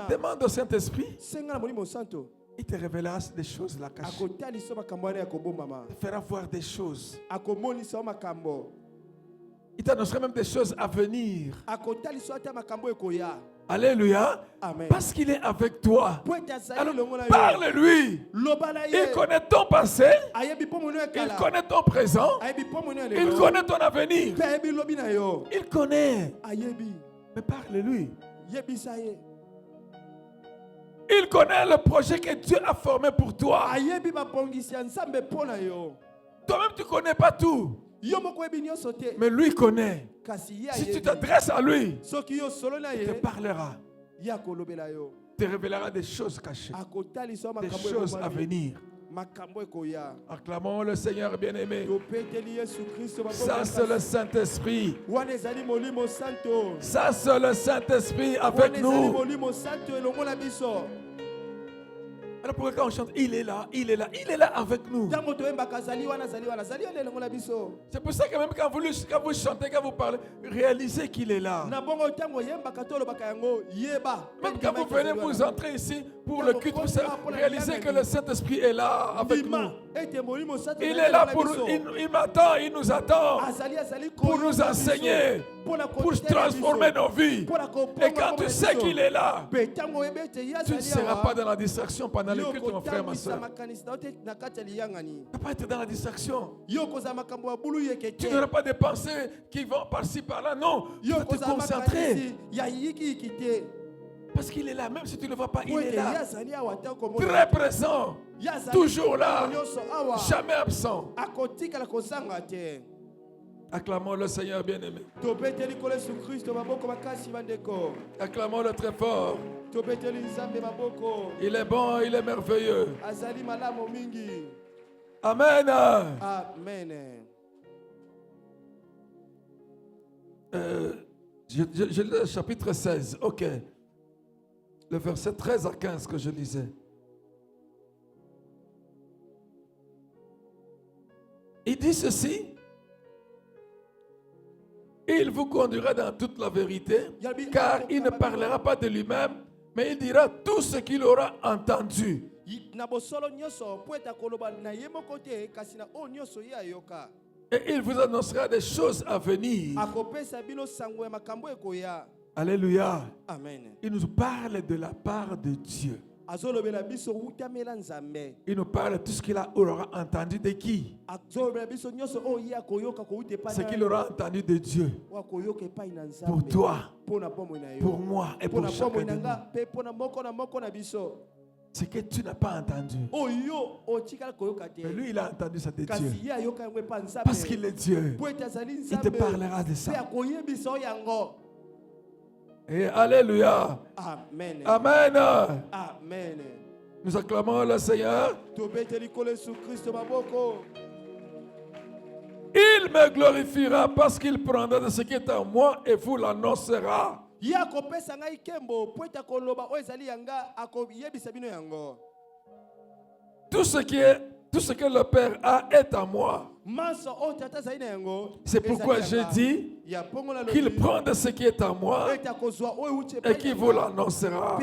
Demande au Saint-Esprit. Il te révélera des choses là cachées. Il te fera voir des choses. Il t'annoncera même des choses à venir. Alléluia. Amen. Parce qu'il est avec toi. Alors parle-lui. Il connaît ton passé. Il connaît ton présent. Il connaît ton avenir. Il connaît. Mais parle-lui. Il connaît le projet que Dieu a formé pour toi. Toi-même, tu ne connais pas tout. Mais lui connaît. Si tu t'adresses à lui, il te parlera. Il te révélera des choses cachées, des choses à venir. Acclamons le Seigneur bien-aimé. Ça c'est le Saint-Esprit. Ça c'est le Saint-Esprit avec nous. Alors pourquoi quand on chante, il est là, il est là, il est là avec nous. C'est pour ça que même quand vous chantez, quand vous parlez, réalisez qu'il est là. Même quand vous venez vous entrer ici pour le culte, vous réalisez que le Saint-Esprit est là avec nous. Il est là il m'attend, il nous attend pour nous enseigner, pour transformer nos vies. Et quand tu sais qu'il est là, tu ne seras pas dans la distraction pendant le culte, mon frère, ma soeur. Tu ne vas pas être dans la distraction. Tu n'auras pas de pensées qui vont par-ci, par-là. Non, tu vas te concentrer. Parce qu'il est là, même si tu ne le vois pas, il est là. Très présent. Toujours là. Jamais absent. Acclamons le Seigneur bien-aimé. Acclamons-le très fort. Il est bon, il est merveilleux. Amen. Amen. Je lis le chapitre 16. Ok. Le verset 13 à 15 que je lisais. Il dit ceci. Il vous conduira dans toute la vérité, car il ne parlera pas de lui-même, mais il dira tout ce qu'il aura entendu. Et il vous annoncera des choses à venir. Alléluia. Amen. Il nous parle de la part de Dieu. Il nous parle de tout ce qu'il aura entendu de qui? Ce qu'il aura entendu de Dieu. Pour toi, pour moi et pour chacun de nous. Ce que tu n'as pas entendu. Mais lui, il a entendu ça de Dieu. Parce qu'il est Dieu. Il te parlera de ça. Et alléluia. Amen. Amen. Amen. Nous acclamons le Seigneur. Il me glorifiera parce qu'il prendra de ce qui est en moi et vous l'annoncera. Tout ce que le Père a est à moi. C'est pourquoi j'ai dit qu'il prend de ce qui est à moi et qu'il vous l'annoncera.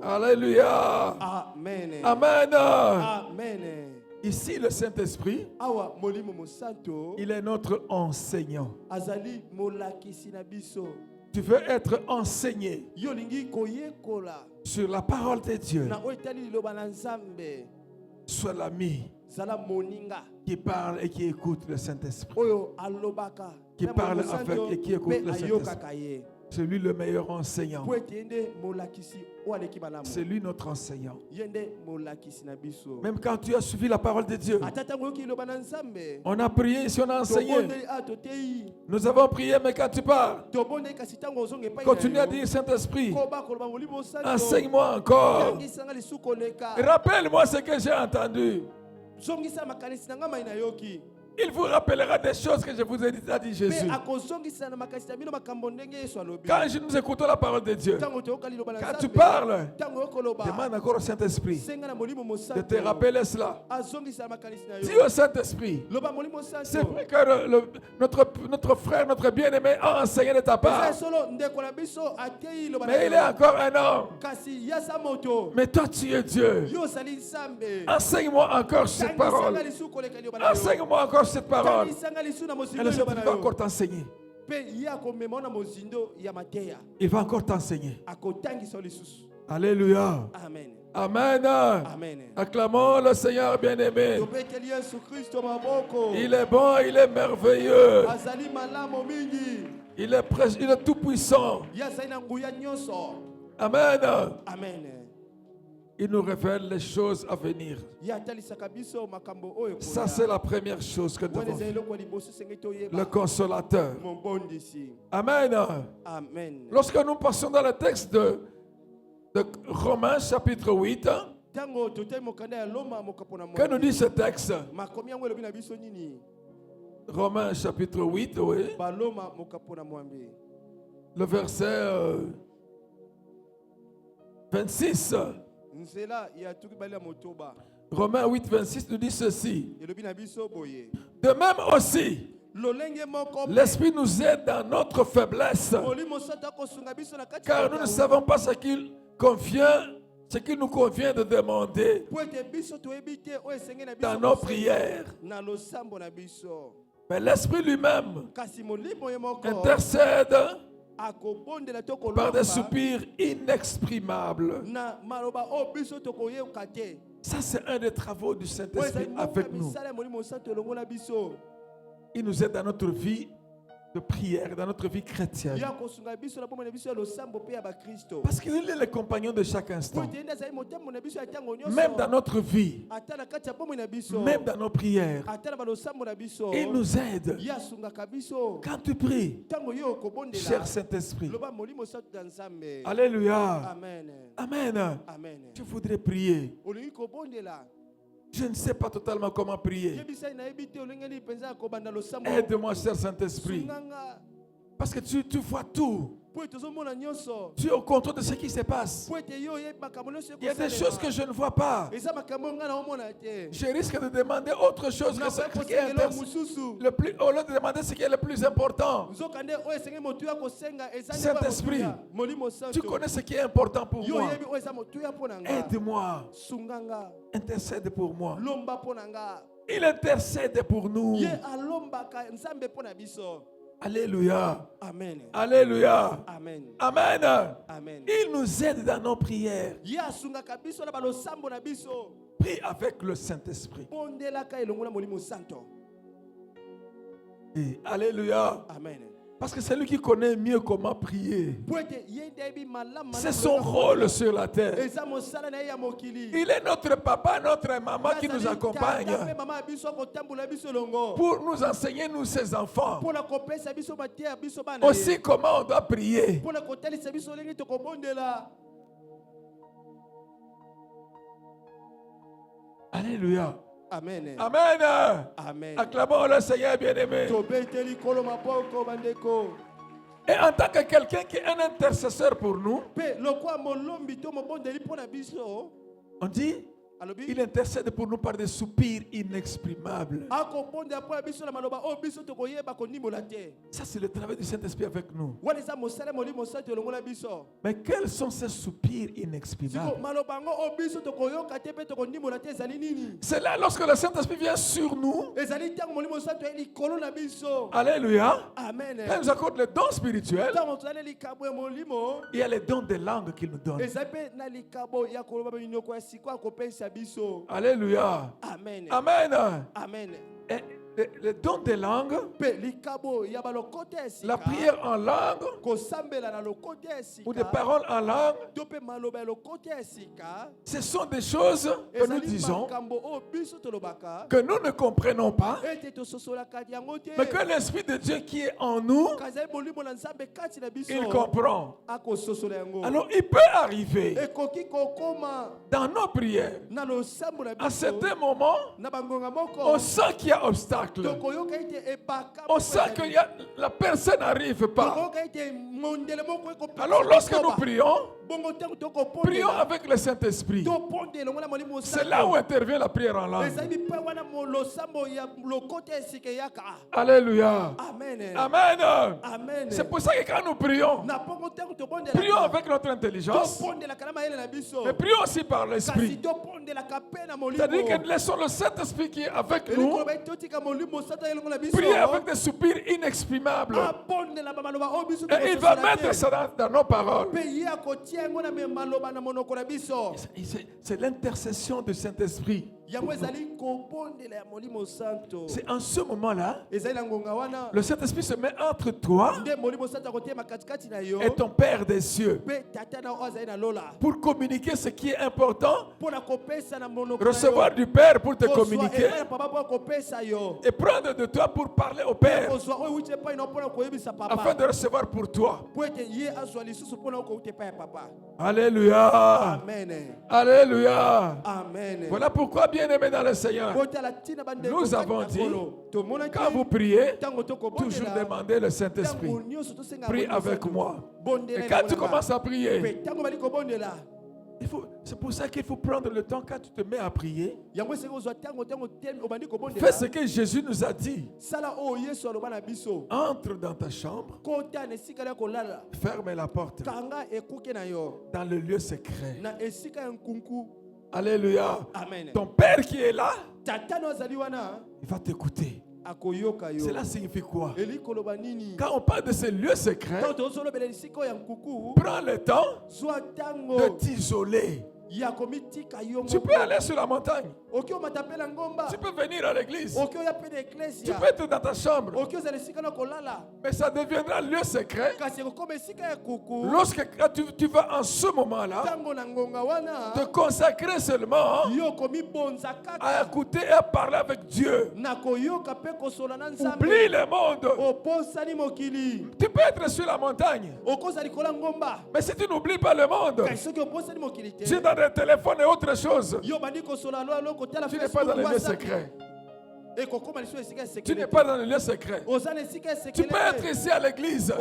Alléluia. Amen. Amen. Amen. Ici, le Saint-Esprit, il est notre enseignant. Tu veux être enseigné sur la parole de Dieu. Sois l'ami qui parle et qui écoute le Saint-Esprit. Qui parle avec et qui écoute le Saint-Esprit. C'est lui le meilleur enseignant. C'est lui notre enseignant. Même quand tu as suivi la parole de Dieu, on a prié ici, on a enseigné. Nous avons prié, mais quand tu parles, continue à dire Saint-Esprit, enseigne-moi encore. Rappelle-moi ce que j'ai entendu. Il vous rappellera des choses que je vous ai dit, Jésus. Quand nous écoutons la parole de Dieu, quand tu parles, demande encore au Saint-Esprit de te rappeler cela. Dis au Saint-Esprit, c'est vrai que notre frère, notre bien-aimé a enseigné de ta part. Mais il est encore un homme. Mais toi, tu es Dieu. Enseigne-moi encore cette parole. Enseigne-moi encore cette parole. Et le Seigneur va encore t'enseigner. Il va encore t'enseigner. Alléluia. Amen. Amen. Amen. Acclamons le Seigneur bien-aimé. Il est bon, il est merveilleux. Il est tout puissant. Amen. Amen. Il nous révèle les choses à venir. Ça, c'est la première chose que nous devons faire. Le consolateur. Amen. Amen. Lorsque nous passons dans le texte de Romains chapitre 8, que nous dit ce texte? Romains chapitre 8, oui. Le verset 26. Romains 8, 26 nous dit ceci. De même aussi, l'Esprit nous aide dans notre faiblesse, car nous ne savons pas ce qu'il nous convient de demander dans nos prières. Mais l'Esprit lui-même intercède par des soupirs inexprimables. Ça, c'est un des travaux du Saint-Esprit avec nous. Il nous aide dans notre vie de prière, dans notre vie chrétienne. Parce qu'il est le compagnon de chaque instant. Même dans notre vie, même dans nos prières, il nous aide. Quand tu pries, cher Saint-Esprit, alléluia, amen. Je voudrais prier. Je ne sais pas totalement comment prier. Aide-moi, cher Saint-Esprit. Parce que tu vois tout. Tu es au contrôle de ce qui se passe. Il y a des choses que je ne vois pas. Je risque de demander autre chose que ce qui est au lieu de demander ce qui est le plus important. Saint-Esprit, tu connais ce qui est important pour moi. Aide-moi. Intercède pour moi. Il intercède pour nous. Alléluia. Amen. Alléluia. Amen. Amen. Amen. Il nous aide dans nos prières. Prie avec le Saint-Esprit. Et alléluia. Amen. Parce que c'est lui qui connaît mieux comment prier. C'est son rôle sur la terre. Il est notre papa, notre maman qui nous accompagne pour nous enseigner, nous ses enfants, aussi comment on doit prier. Alléluia. Amen. Amen. Amen. Acclamons le Seigneur bien-aimé. Et en tant que quelqu'un qui est un intercesseur pour nous, on dit Il intercède pour nous par des soupirs inexprimables. Ça, c'est le travail du Saint-Esprit avec nous. Mais quels sont ces soupirs inexprimables? C'est là lorsque le Saint-Esprit vient sur nous. Alléluia. Amen. Quand il nous accorde les dons spirituels, il y a les dons des langues qu'il nous donne. Alléluia. Amen. Amen. Amen. Et les dons des langues, la prière en langue, ou des paroles en langue, ce sont des choses que nous disons, que nous ne comprenons pas, mais que l'Esprit de Dieu qui est en nous, il comprend. Alors il peut arriver dans nos prières, à certains moments, on sent qu'il y a obstacle. On sent que la personne n'arrive pas. Alors lorsque nous prions avec le Saint-Esprit. C'est là où intervient la prière en langue. Alléluia. Amen. Amen. Amen. C'est pour ça que quand nous prions avec notre intelligence, mais prions aussi par l'Esprit. C'est-à-dire que laissons le Saint-Esprit qui est avec nous prier avec des soupirs inexprimables. Et il va mettre ça dans nos paroles. C'est l'intercession du Saint-Esprit. C'est en ce moment-là, le Saint-Esprit se met entre toi et ton Père des cieux pour communiquer ce qui est important, recevoir du Père pour te communiquer et prendre de toi pour parler au Père afin de recevoir pour toi. Alléluia. Amen. Alléluia. Amen. Voilà pourquoi, bien-aimés dans le Seigneur, nous avons dit, quand vous priez, toujours demandez le Saint-Esprit. Prie avec moi. Et quand tu commences à prier, c'est pour ça qu'il faut prendre le temps quand tu te mets à prier. Fais ce que Jésus nous a dit. Entre dans ta chambre. Ferme la porte. Dans le lieu secret. Alléluia. Amen. Ton Père qui est là, il va t'écouter. Cela signifie quoi? Quand on parle de ces lieux secrets, prends le temps de t'isoler. Tu peux aller sur la montagne. Tu peux venir à l'église. Tu peux être dans ta chambre. Mais ça deviendra un lieu secret lorsque tu vas en ce moment-là te consacrer seulement à écouter et à parler avec Dieu. Oublie le monde. Tu peux être sur la montagne. Mais si tu n'oublies pas le monde, tu es dans des téléphones et autre chose. Tu n'es pas dans le lieu secret. Tu n'es pas dans le lieu secret. Tu peux être ici à l'église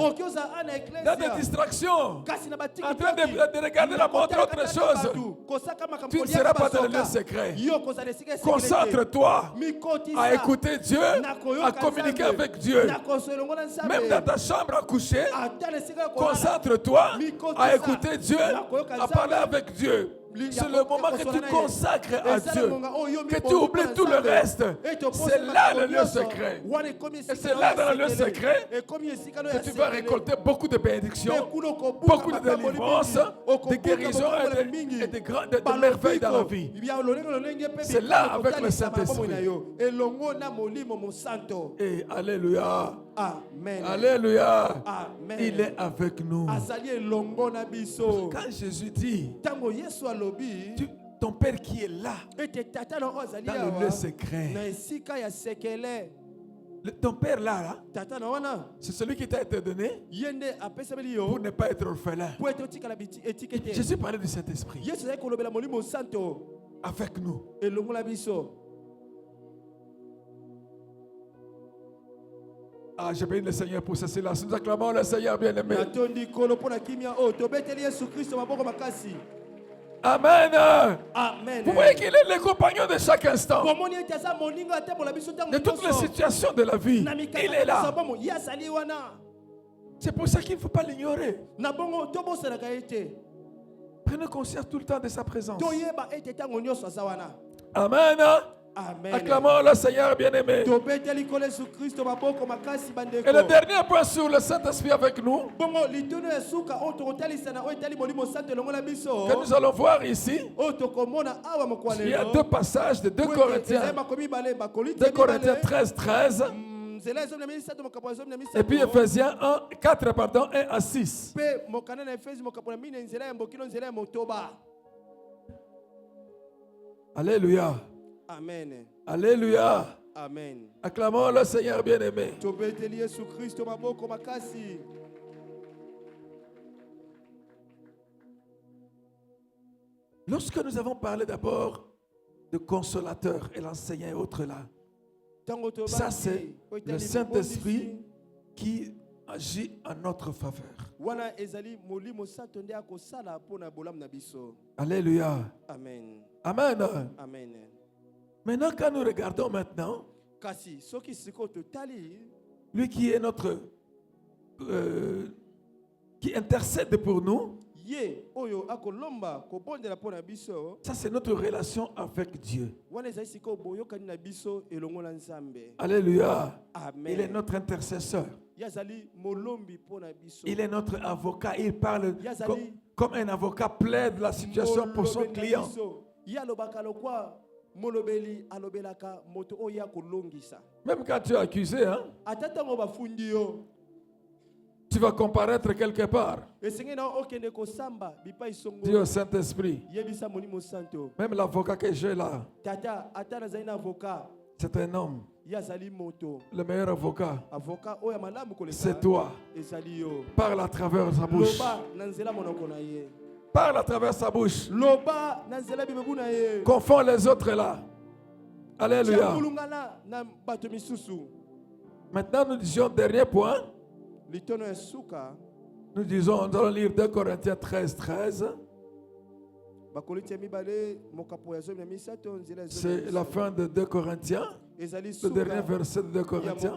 dans des distractions, en train de regarder la montre, autre chose. Tu ne seras pas dans le lieu secret. Concentre-toi à écouter Dieu, à communiquer avec Dieu. Même dans ta chambre à coucher, concentre-toi à écouter Dieu, à parler avec Dieu. C'est le moment que tu consacres à Dieu, que tu oublies tout le reste. C'est là le lieu secret. Et c'est là dans le lieu secret que tu vas récolter beaucoup de bénédictions, beaucoup de délivrances, de guérisons et de merveilles dans la vie. C'est là avec le Saint-Esprit. Et alléluia. Amen. Alléluia. Amen. Il est avec nous. Quand Jésus dit, ton Père qui est là, dans le lieu secret, ton Père là, c'est celui qui t'a été donné pour ne pas être orphelin. Jésus parlait du Saint-Esprit avec nous. Ah, je bénis le Seigneur pour ce silence. Nous acclamons le Seigneur bien-aimé. Amen. Amen. Vous voyez qu'il est le compagnon de chaque instant. De toutes les situations de la vie, il est là. C'est pour ça qu'il ne faut pas l'ignorer. Prenez conscience tout le temps de sa présence. Amen. Amen. Acclamons le Seigneur bien-aimé. Et le dernier point sur le Saint-Esprit avec nous, que nous allons voir ici, il y a deux passages de 2 Corinthiens. 2 Corinthiens 13, 13. Et puis Ephésiens 4, 1 à 6. Alléluia. Amen. Alléluia. Amen. Acclamons le Seigneur bien-aimé. Lorsque nous avons parlé d'abord de consolateur et l'enseignant et autres là, ça c'est le Saint-Esprit qui agit en notre faveur. Alléluia. Amen. Amen. Amen. Maintenant, quand nous regardons maintenant, lui qui est notre, qui intercède pour nous, ça c'est notre relation avec Dieu. Alléluia. Amen. Il est notre intercesseur. Il est notre avocat. Il parle comme un avocat plaide la situation pour son client. Même quand tu es accusé, hein, tu vas comparaître quelque part. Dis au Saint-Esprit, même l'avocat que j'ai là, c'est un homme. Le meilleur avocat, c'est toi. Parle à travers sa bouche. Parle à travers sa bouche. Confond les autres là. Alléluia. Maintenant, nous disons dernier point. Nous disons, nous allons lire 2 Corinthiens 13, 13. C'est la fin de 2 Corinthiens. Le dernier verset de 2 Corinthiens.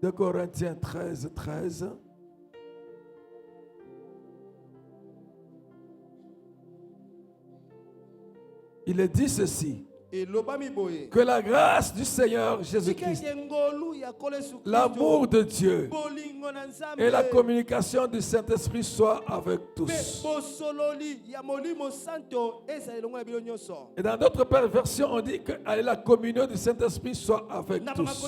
2 Corinthiens 13, 13. Il est dit ceci, que la grâce du Seigneur Jésus-Christ, l'amour de Dieu et la communication du Saint-Esprit soient avec tous. Et dans d'autres versions, on dit que la communion du Saint-Esprit soit avec tous.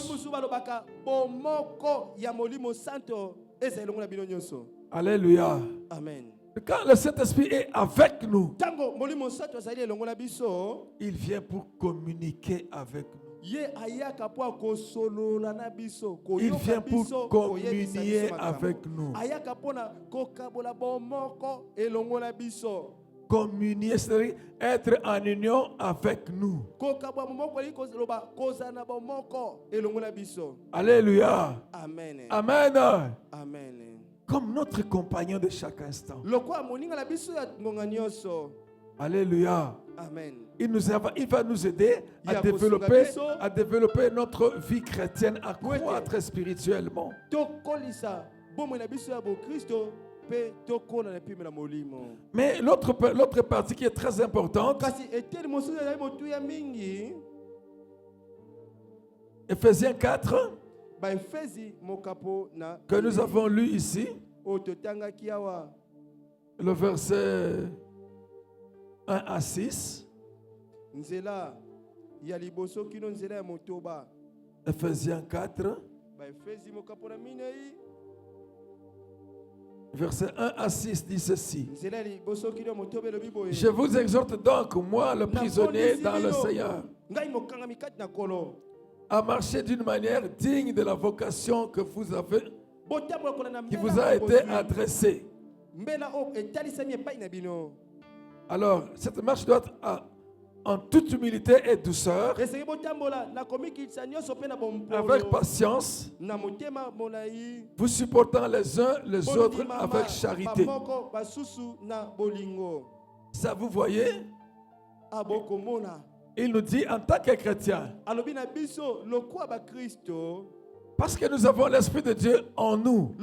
Alléluia. Amen. Quand le Saint-Esprit est avec nous, il vient pour communiquer avec nous. Il vient pour communier avec nous. Communier, c'est-à-dire être en union avec nous. Alléluia. Amen. Amen. Amen. Comme notre compagnon de chaque instant. Alléluia. Amen. Il va nous aider à développer notre vie chrétienne, à croître spirituellement. Mais l'autre partie qui est très importante, Ephésiens 4, que nous avons lu ici, le verset 1 à 6. Ephésiens 4, verset 1 à 6 dit ceci. Je vous exhorte donc, moi le prisonnier dans le Seigneur, à marcher d'une manière digne de la vocation que vous avez, qui vous a été adressée. Alors, cette marche doit être en toute humilité et douceur, avec patience, vous supportant les uns les autres avec charité. Ça, vous voyez? Il nous dit en tant que chrétien, parce que nous avons l'Esprit de Dieu en nous,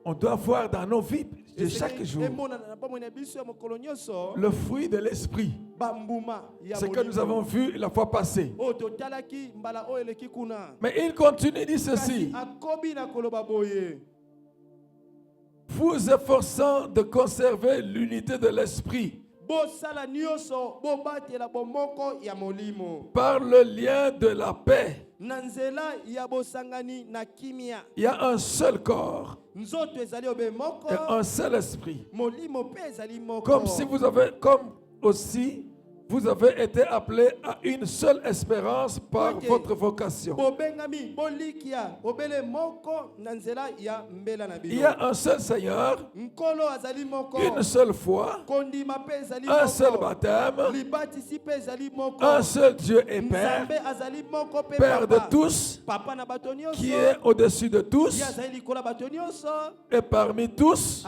on doit voir dans nos vies de chaque jour le fruit de l'Esprit. Ce que nous avons vu la fois passée. Mais il continue, dit ceci: vous efforçant de conserver l'unité de l'Esprit par le lien de la paix. Il y a un seul corps et un seul esprit. Comme aussi vous avez été appelés à une seule espérance par votre vocation. Il y a un seul Seigneur, une seule foi, un seul baptême, un seul Dieu et Père, Père de tous, qui est au-dessus de tous, et parmi tous,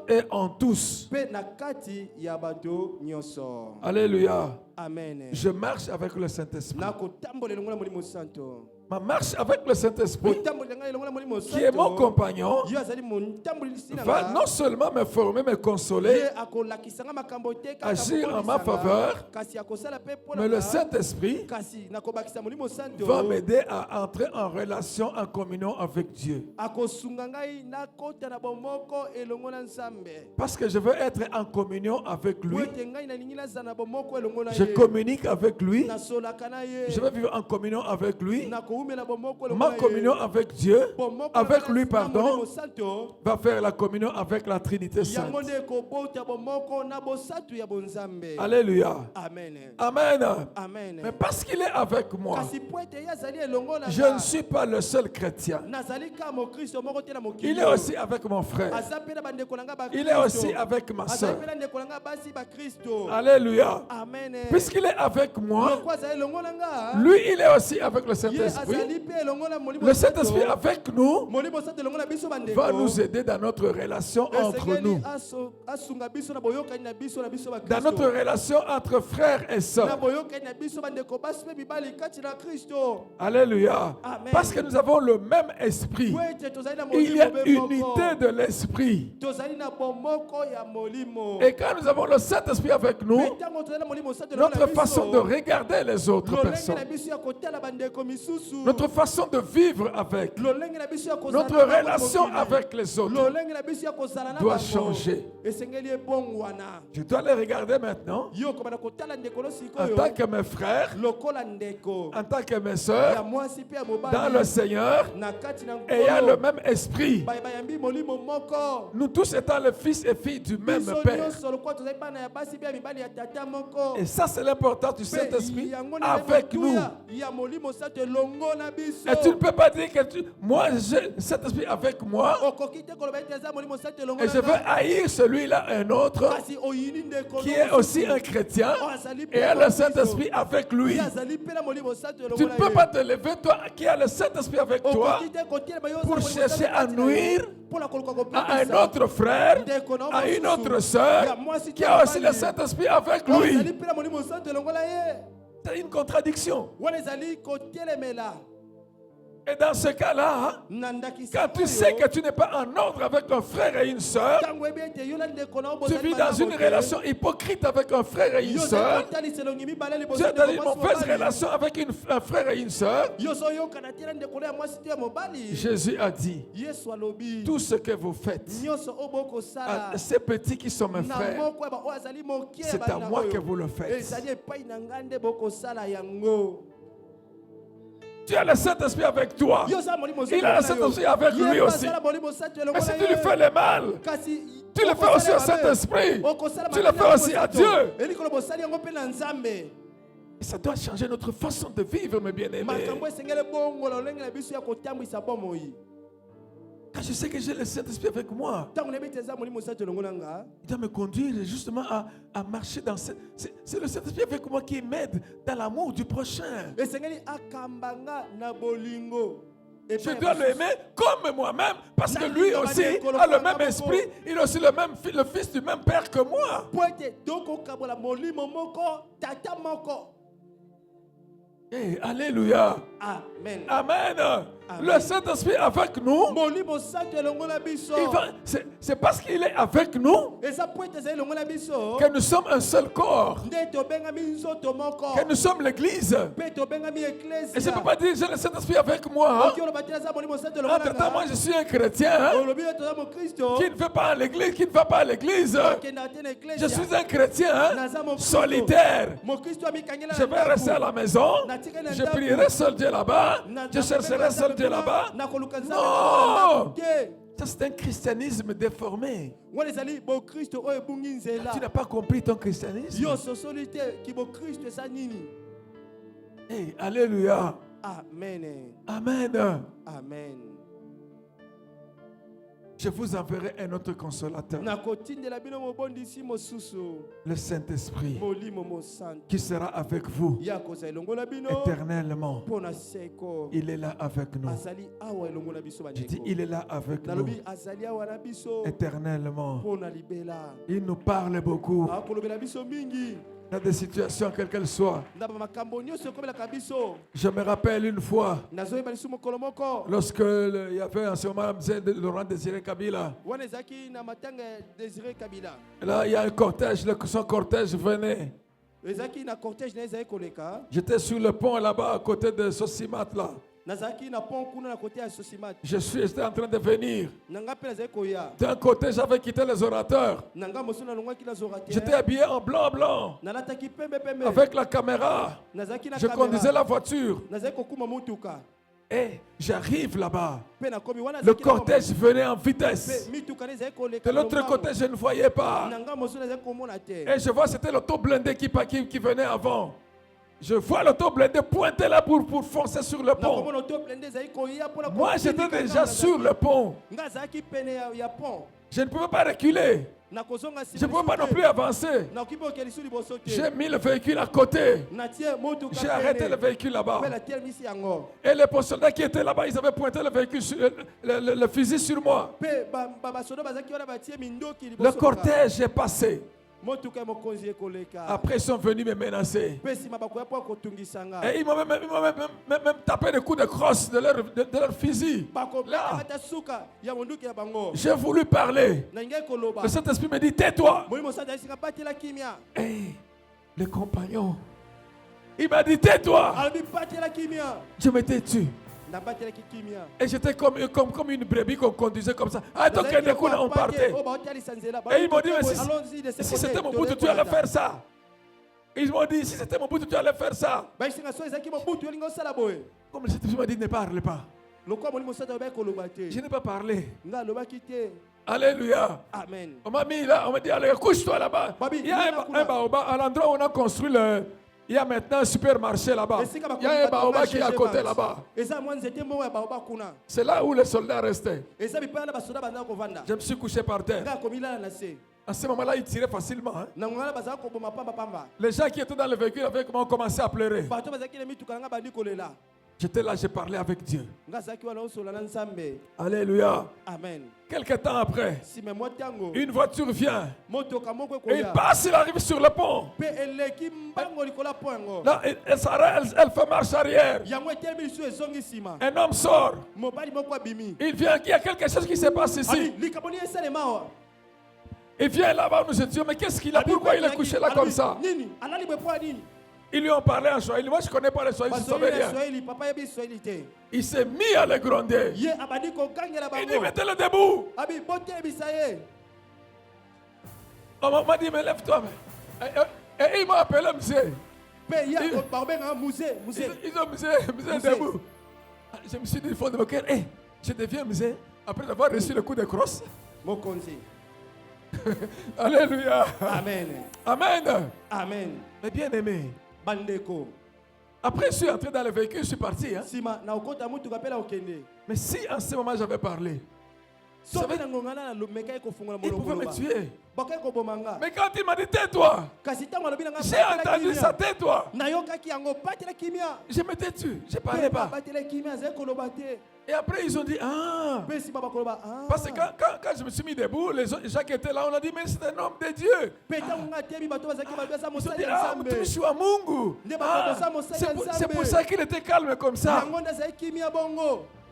et en tous. Alléluia. Amen. Je marche avec le Saint-Esprit. Ma marche avec le Saint-Esprit, qui est mon compagnon, va non seulement me former, me consoler, agir en ma faveur, mais le Saint-Esprit va m'aider à entrer en relation, en communion avec Dieu. Parce que je veux être en communion avec lui. Je communique avec lui. Je veux vivre en communion avec lui. Ma communion avec Dieu, avec lui, pardon, va faire la communion avec la Trinité Sainte. Alléluia. Amen. Amen. Mais parce qu'il est avec moi, je ne suis pas le seul chrétien. Il est aussi avec mon frère. Il est aussi avec ma soeur. Alléluia. Puisqu'il est avec moi, lui, il est aussi avec le Saint-Esprit. Le Saint-Esprit avec nous va nous aider dans notre relation entre nous, dans notre relation entre frères et sœurs. Alléluia. Parce que nous avons le même esprit. Il y a unité de l'esprit. Et quand nous avons le Saint-Esprit avec nous, notre façon de regarder les autres personnes, notre façon de vivre avec, notre relation avec les autres doit changer. Je dois les regarder maintenant en tant que mes frères, en tant que mes sœurs, dans le Seigneur, ayant le même esprit. Nous tous étant les fils et filles du même Père. Et ça, c'est l'importance du Saint-Esprit avec nous. Et tu ne peux pas dire que moi, j'ai cet esprit avec moi et je veux haïr celui-là, un autre, qui est aussi un chrétien et a le Saint-Esprit avec lui. Tu ne peux pas te lever, toi, qui a le Saint-Esprit avec toi, pour chercher à nuire à un autre frère, à une autre sœur, qui a aussi le Saint-Esprit avec lui. C'est une contradiction. Et dans ce cas-là, quand tu sais que tu n'es pas en ordre avec un frère et une sœur, tu vis dans une relation hypocrite avec un frère et une sœur, tu es dans une mauvaise relation avec un frère et une sœur. Jésus a dit, tout ce que vous faites à ces petits qui sont mes frères, c'est à moi que vous le faites. Tu as le Saint-Esprit avec toi. Il a le Saint-Esprit avec lui aussi. Mais si tu lui fais le mal, tu le fais aussi au Saint-Esprit. Tu le fais aussi à Dieu. Et ça doit changer notre façon de vivre, mes bien-aimés. Quand je sais que j'ai le Saint-Esprit avec moi, il doit me conduire justement à marcher dans cette... C'est le Saint-Esprit avec moi qui m'aide dans l'amour du prochain. Je dois l'aimer comme moi-même parce que lui aussi a le même esprit, il a aussi le fils du même père que moi. Hey, alléluia. Amen. Amen. Le Saint-Esprit avec nous. C'est parce qu'il est avec nous que nous sommes un seul corps. Que nous sommes l'Église. Et je ne peux pas dire j'ai le Saint-Esprit avec moi. Entre-temps, moi je suis un chrétien qui ne va pas à l'Église, qui ne va pas à l'Église. Je suis un chrétien solitaire. Je vais rester à la maison. Je prierai seul Dieu là-bas. Je chercherai seul Dieu là-bas. Non! Ça c'est un christianisme déformé. Tu n'as pas compris ton christianisme. Hey, alléluia. Amen. Amen. Amen. Je vous enverrai un autre consolateur, le Saint-Esprit, qui sera avec vous éternellement. Il est là avec nous. Je dis, il est là avec nous éternellement. Il nous parle beaucoup dans des situations quelles qu'elles soient. Je me rappelle une fois, lorsque il y avait en ce moment Laurent Désiré Kabila. Là, il y a un cortège, son cortège venait. J'étais sur le pont là-bas à côté de Sosimat là. J'étais en train de venir. D'un côté, j'avais quitté les orateurs. J'étais habillé en blanc. Avec la caméra. Je conduisais la voiture. Et j'arrive là-bas. Le cortège venait en vitesse. De l'autre côté, je ne voyais pas. Et je vois c'était l'auto blindé qui venait avant. Je vois l'auto blindé pointer là pour foncer sur le pont. Moi, j'étais déjà sur le pont. Je ne pouvais pas reculer. Je ne pouvais pas non plus avancer. J'ai mis le véhicule à côté. J'ai arrêté le véhicule là-bas. Et les soldats qui étaient là-bas, ils avaient pointé le véhicule, le fusil sur moi. Le cortège est passé. Après, ils sont venus me menacer. Et ils m'ont même tapé des coups de crosse de leur fusil. Là, j'ai voulu parler. Le Saint-Esprit me dit, tais-toi. Et le compagnon, il m'a dit, tais-toi. Je m'étais tué. Et j'étais comme une brebis qu'on conduisait comme ça. Ah, donc on partait. Et ils m'ont dit, mais si c'était mon bout, tu allais faire ça. Ils m'ont dit, si c'était mon bout, tu allais faire ça. Comme le Saint-Esprit m'a dit, ne parle pas. Je n'ai pas parlé. Alléluia. Amen. On m'a mis là, on m'a dit, allez, couche-toi là-bas. Il y a un baobab à l'endroit où on a construit il y a maintenant un supermarché là-bas. Il y a un baobab qui est à côté là-bas. C'est là où les soldats restaient. Je me suis couché par terre. À ce moment-là, ils tiraient facilement. Les gens qui étaient dans le véhicule avec moi ont commencé à pleurer. J'étais là, j'ai parlé avec Dieu. Alléluia. Amen. Quelques temps après, une voiture vient. Et il passe, il arrive sur le pont. Là, elle s'arrête, elle fait marche arrière. Un homme sort. Il vient, il y a quelque chose qui se passe ici. Il vient là-bas, nous étions, mais qu'est-ce qu'il a? Pourquoi il est couché là comme ça? Ils lui ont parlé en Swahili. Moi, je ne connais pas le Swahili, je ne savais rien. Il s'est mis à le gronder. Il dit, mettez-le debout. On m'a dit, mais lève-toi. Et il m'a appelé monsieur. Ils ont musée debout. Je me suis dit, il faut de mon cœur, je deviens musée après avoir reçu le coup de crosse. Alléluia. Amen. Amen. Amen. Mais bien aimé. Bandeko. Après, je suis entré dans le véhicule, je suis parti. Hein? Mais si en ce moment j'avais parlé, Il pouvait me tuer. Mais quand il m'a dit tais-toi, j'ai entendu ça, tais-toi. Je m'étais tué, je ne parlais pas. Et après ils ont dit parce que quand je me suis mis debout, les gens qui étaient là, on a dit mais c'est un homme de Dieu. Ils ont dit mtumishi wa Mungu. C'est pour ça qu'il était calme comme ça.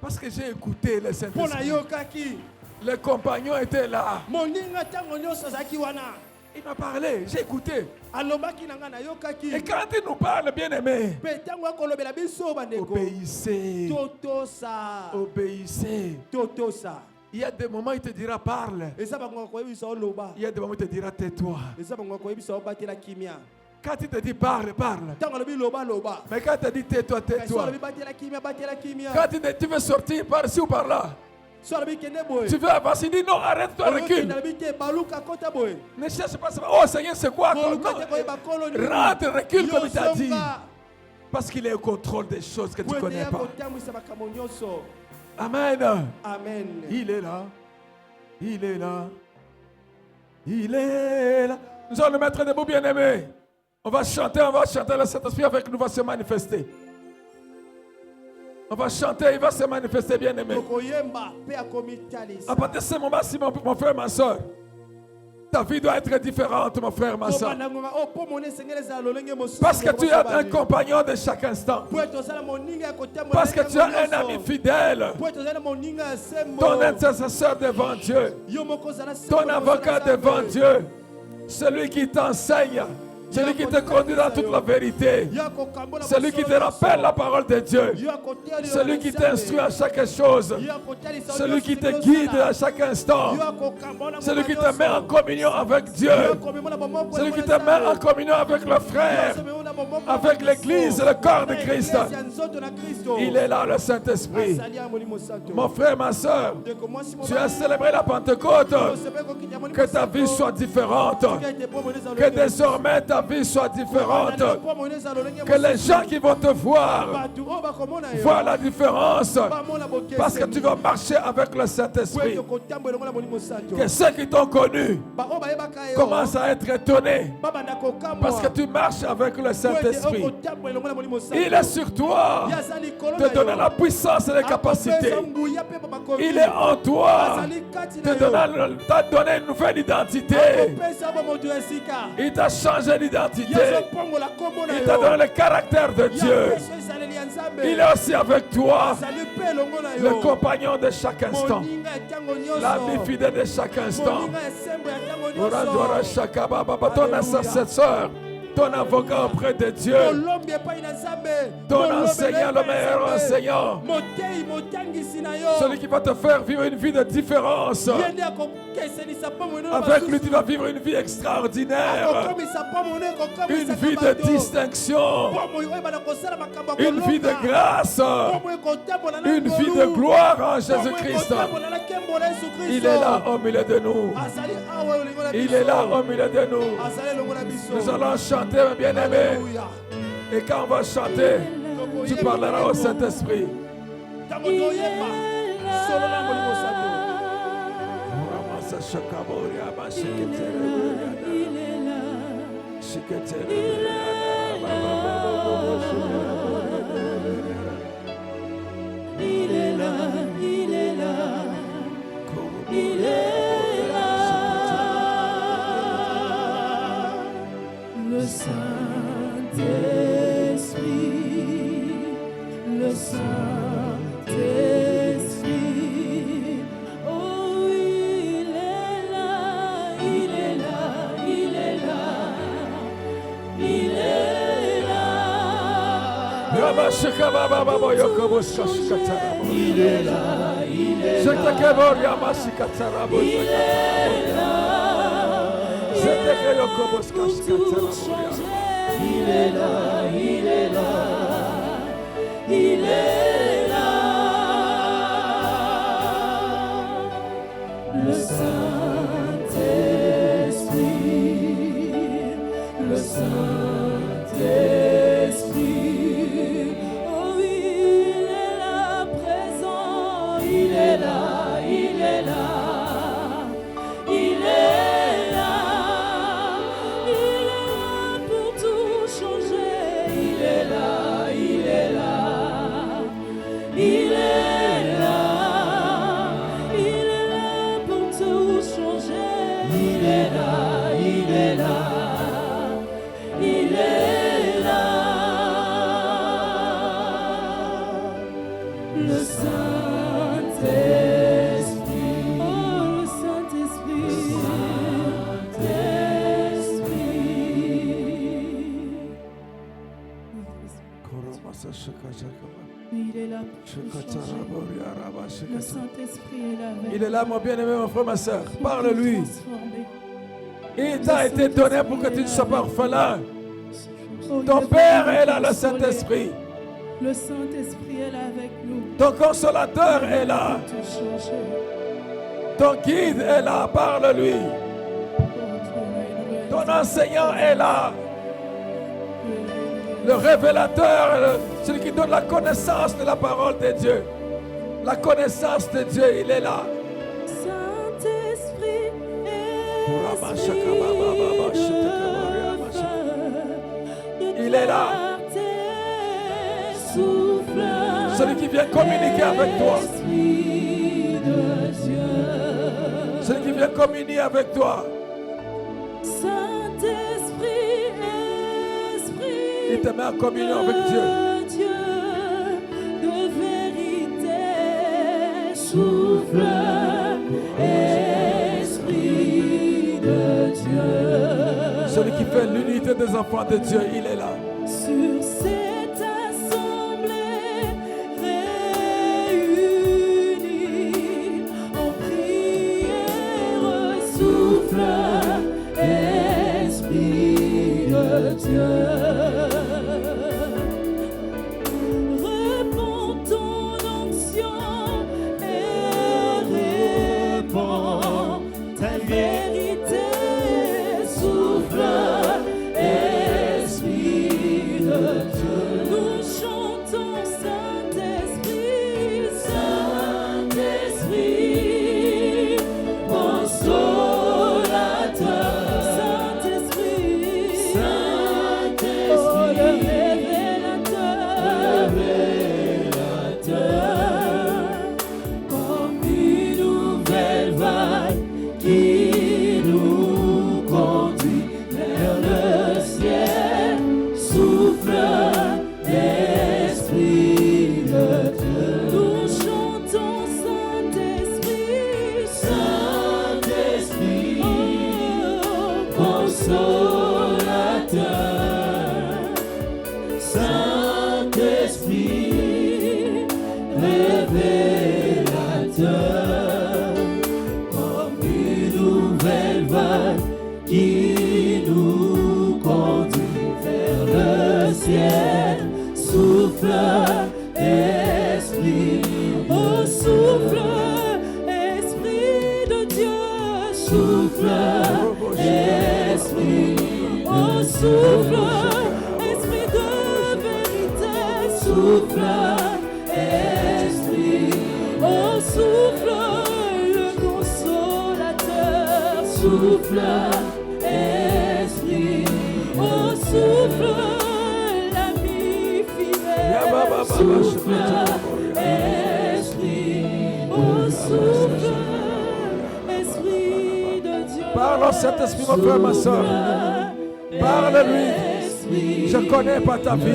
Parce que j'ai écouté le Saint-Esprit. Les compagnons étaient là. Il m'a parlé, j'ai écouté. Et quand il nous parle, bien-aimé, obéissez. Obéissez. Il y a des moments où il te dira parle. Il y a des moments où il te dira tais-toi. Quand il te dit parle, parle. Mais quand il te dit tais-toi, tais-toi. Quand tu veux sortir par ici ou par là, tu veux avancer, il dit non, arrête-toi, recule. Ne cherche pas ça. Oh Seigneur, c'est quoi? Non. Rentre, recule comme il t'a dit. Parce qu'il est au contrôle des choses que tu ne connais pas. Amen. Amen. Il est là. Il est là. Il est là. Nous allons nous mettre debout, bien-aimés. On va chanter, le Saint-Esprit avec nous va se manifester. On va chanter, il va se manifester, bien-aimé. À partir de ce moment, si mon frère, ma soeur, ta vie doit être différente, mon frère, ma soeur. Parce que tu as un compagnon de chaque instant. Parce que tu as un ami fidèle. Ton intercesseur devant Dieu. Ton avocat devant Dieu. Celui qui t'enseigne. Celui qui te conduit dans toute la vérité. Celui qui te rappelle la parole de Dieu. Celui qui t'instruit à chaque chose. Celui qui te guide à chaque instant. Celui qui te met en communion avec Dieu. Celui qui te met en communion avec le frère. Avec l'église, le corps de Christ. Il est là, le Saint-Esprit. Mon frère, ma soeur, tu as célébré la Pentecôte. Que ta vie soit différente. Que désormais ta vie soit différente. Que les gens qui vont te voir voient la différence. Parce que tu vas marcher avec le Saint-Esprit. Que ceux qui t'ont connu commencent à être étonnés. Parce que tu marches avec le Saint-Esprit. Il est sur toi. Te donner la puissance et les capacités. Il est en toi. T'a donné une nouvelle identité. Il t'a changé d'identité. Il t'a donné le caractère de Dieu. Il est aussi avec toi, le compagnon de chaque instant, l'ami fidèle de chaque instant. Ton intercesseur, ton avocat auprès de Dieu, ton enseignant, le meilleur enseignant, celui qui va te faire vivre une vie de différence. Avec lui, tu vas vivre une vie extraordinaire, une vie de distinction, une vie de grâce, une vie de gloire en Jésus-Christ. Il est là au milieu de nous. Il est là au milieu de nous. Nous allons chanter, bien-aimé. Et quand on va chanter, tu parleras au Saint-Esprit. Il est là, il est là, il est là. Le Saint-Esprit, le Saint-Esprit. Oh, il est là, il est là, il est là, il est là. Il est là, il est là. Il est là. Il est là, il est là, il est là. Le Saint-Esprit, le Saint-Esprit. Oh, il est là présent, il est là, il est là. Il est là pour changer. Le Saint-Esprit est là avec Il est là, mon bien-aimé, mon frère, ma soeur. Parle-lui. transformer. Il t'a été donné pour que tu ne sois pas orphelin. Ton Père est là, le Saint-Esprit. Le Saint-Esprit est là avec nous. Ton consolateur est là. Ton guide est là, parle-lui. Ton enseignant est là. Le révélateur, celui qui donne la connaissance de la parole de Dieu. La connaissance de Dieu, il est là. Saint-Esprit, il est là. Celui qui vient communiquer avec toi. Celui qui vient communier avec toi. Il te met en communion avec Dieu. De vérité, souffle, Esprit de Dieu. Celui qui fait l'unité des enfants de Dieu, il est là. Sur cette assemblée réunie en prière, souffle, Esprit de Dieu. Parle au Saint-Esprit, mon frère, ma soeur. Parle-lui. Je ne connais pas ta vie.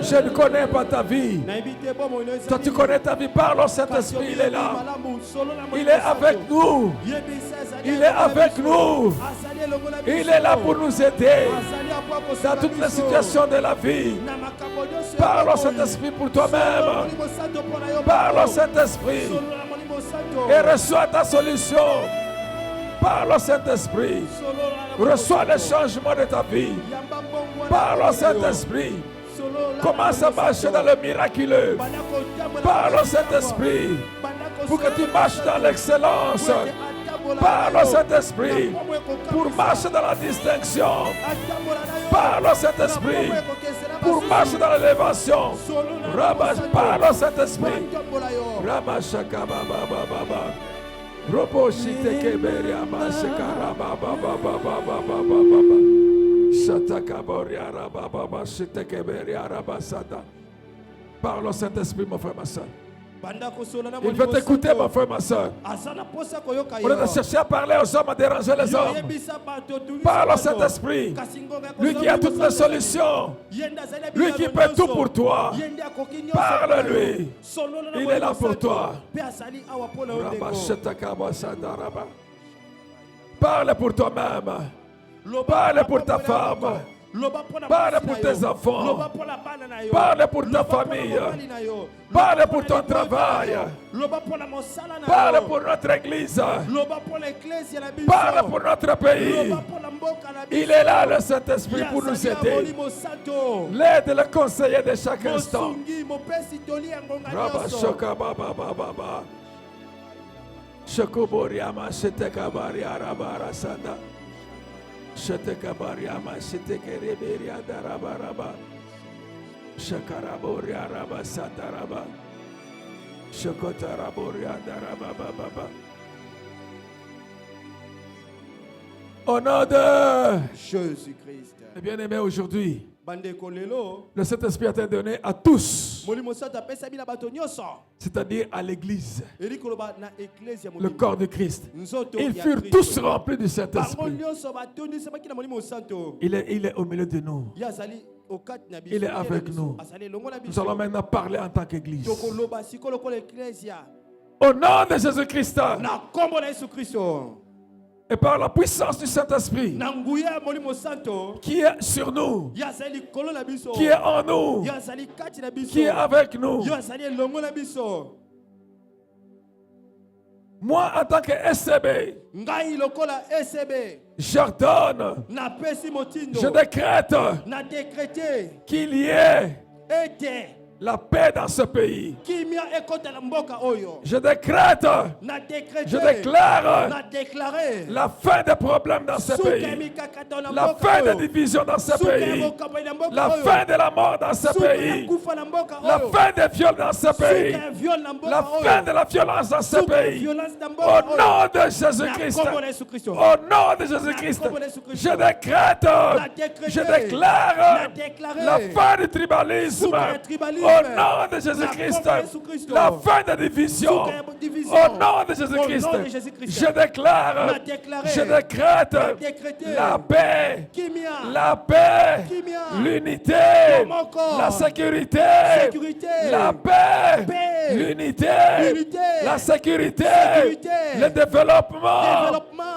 Je ne connais pas ta vie. Toi, tu connais ta vie. Parle au Saint-Esprit, il est là. Il est avec nous. Il est avec nous. Il est là pour nous aider dans toutes les situations de la vie. Parle au Saint-Esprit pour toi-même. Parle au Saint-Esprit et reçois ta solution. Parle au Saint-Esprit. Reçois le changement de ta vie. Parle au Saint-Esprit. Commence à marcher dans le miraculeux. Parle au Saint-Esprit pour que tu marches dans l'excellence. Parle au Saint-Esprit pour marcher dans la distinction. Parle au Saint-Esprit pour marcher dans l'élévation. Parle au Saint-Esprit. Robo shiteke beria masekara baba baba baba baba shataka boria baba shiteke beria rabasada. Parle au Saint-Esprit, mon frère, ma soeur. Il veut t'écouter, mon frère, ma soeur. On est chercher à parler aux hommes, à déranger les hommes. Parle au Saint-Esprit. Lui qui a toutes les solutions. Lui qui peut tout pour toi. Parle-lui. Il est là pour toi. Parle pour toi-même. Parle pour ta femme. Parle pour tes enfants. Parle pour ta famille. Parle pour ton travail. Parle pour notre église. Parle pour notre pays. Il est là, le Saint-Esprit, pour nous aider. L'aide, le conseiller de chaque instant. Shokoboriama Shetekabariya Rabara Sada Shetekabariama Shetekereberia Darabaraba Shakaraboria Raba Sataraba Shokotaraboria Darababa. Au nom de Jésus-Christ. Bien-aimé, aujourd'hui, le Saint-Esprit a été donné à tous, c'est-à-dire à l'Église, le corps de Christ. Ils furent tous remplis du Saint-Esprit. Il est au milieu de nous. Il est avec nous. Nous allons maintenant parler en tant qu'Église. Au nom de Jésus-Christ. Et par la puissance du Saint-Esprit qui est sur nous, qui est en nous, qui est avec nous. Moi, en tant que SCB, j'ordonne, je décrète qu'il y ait la paix dans ce pays. Je décrète, je déclare la fin des problèmes dans ce pays, la fin des divisions dans ce pays, la fin de la mort dans ce pays, la fin des viols dans ce pays, la fin de la violence dans ce pays. Au nom de Jésus-Christ, au nom de Jésus-Christ, je décrète, je déclare la fin du tribalisme. Au nom de Jésus-Christ, la fin de la division. Au nom de Jésus-Christ, je déclare, je décrète la paix, l'unité, la sécurité, la paix, l'unité, la sécurité, le développement,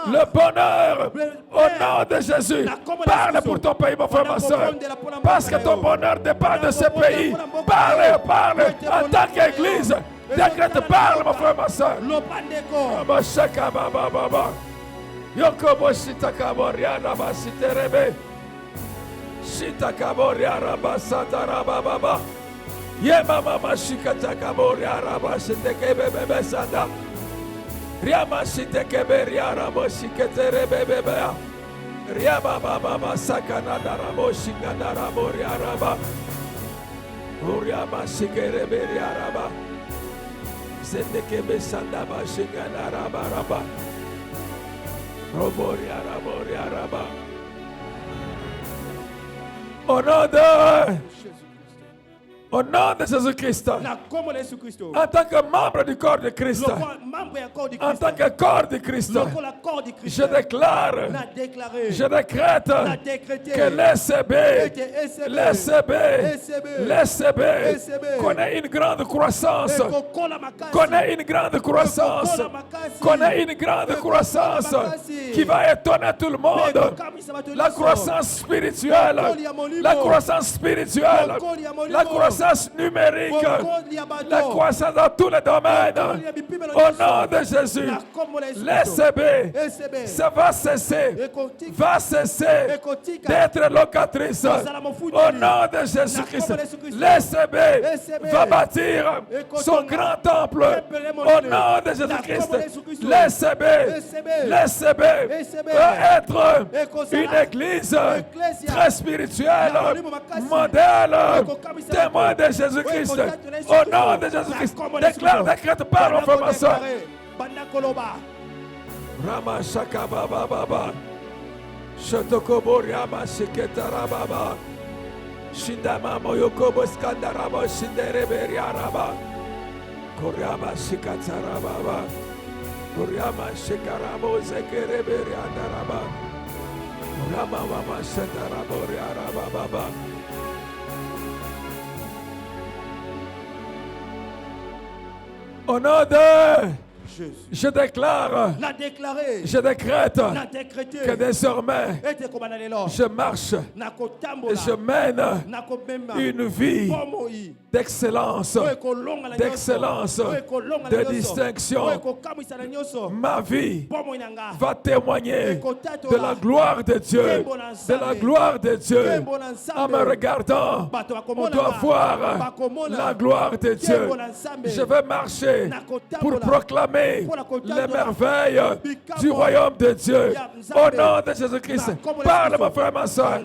le bonheur. Au nom de Jésus, parle pour ton pays, mon frère, ma soeur, parce que ton bonheur dépend de ce pays. Parle, parle, en tant qu'Église, décrète, parle, mon frère, ma soeur. Yokobo Shitakaboria Raba Siterebe Shitakaboria Raba Sataraba Baba Yema Mama Shikatakaboria Raba Shitekebe Bebe Sada Riama Shitekeberia Rabo Shiketerebe Bebe Riama Baba Sakana Darabo Shikana Raba Uriama Shikereberia Raba Zetekebe Sandaba Shikana Raba Au nom de Jésus-Christ, en tant que membre du corps de Christ, en tant que corps de Christ, je déclare, je décrète que l'SCB connaît une grande croissance, connaît une grande croissance, connaît une grande croissance qui va étonner tout le monde. La croissance spirituelle, la croissance spirituelle, la croissance numérique, la croissance dans tous les domaines. Au nom de Jésus, l'SCB, ça va cesser d'être locatrice. Au nom de Jésus-Christ, l'SCB va bâtir son grand temple. Au nom de Jésus-Christ, l'SCB va être une église très spirituelle, modèle, témoin de Jésus-Christ. Au nom de Jésus-Christ, déclare, décrète par l'information. Rama Shakaba Baba Shotokobor Yama Shiketara Baba Shindama Moyokobo Skandaraba Shindereberia Raba Koryama Shikatara Baba Koryama Shikarabo Zekereberia Daraba Rama Mama Shataraboria Raba Baba. Au nom de Je déclare, je décrète que désormais, je marche et je mène une vie d'excellence, de distinction. Ma vie va témoigner de la gloire de Dieu, En me regardant, on doit voir la gloire de Dieu. Je vais marcher pour proclamer les merveilles du royaume de Dieu. Au nom de Jésus-Christ, parle ma frère, ma soeur.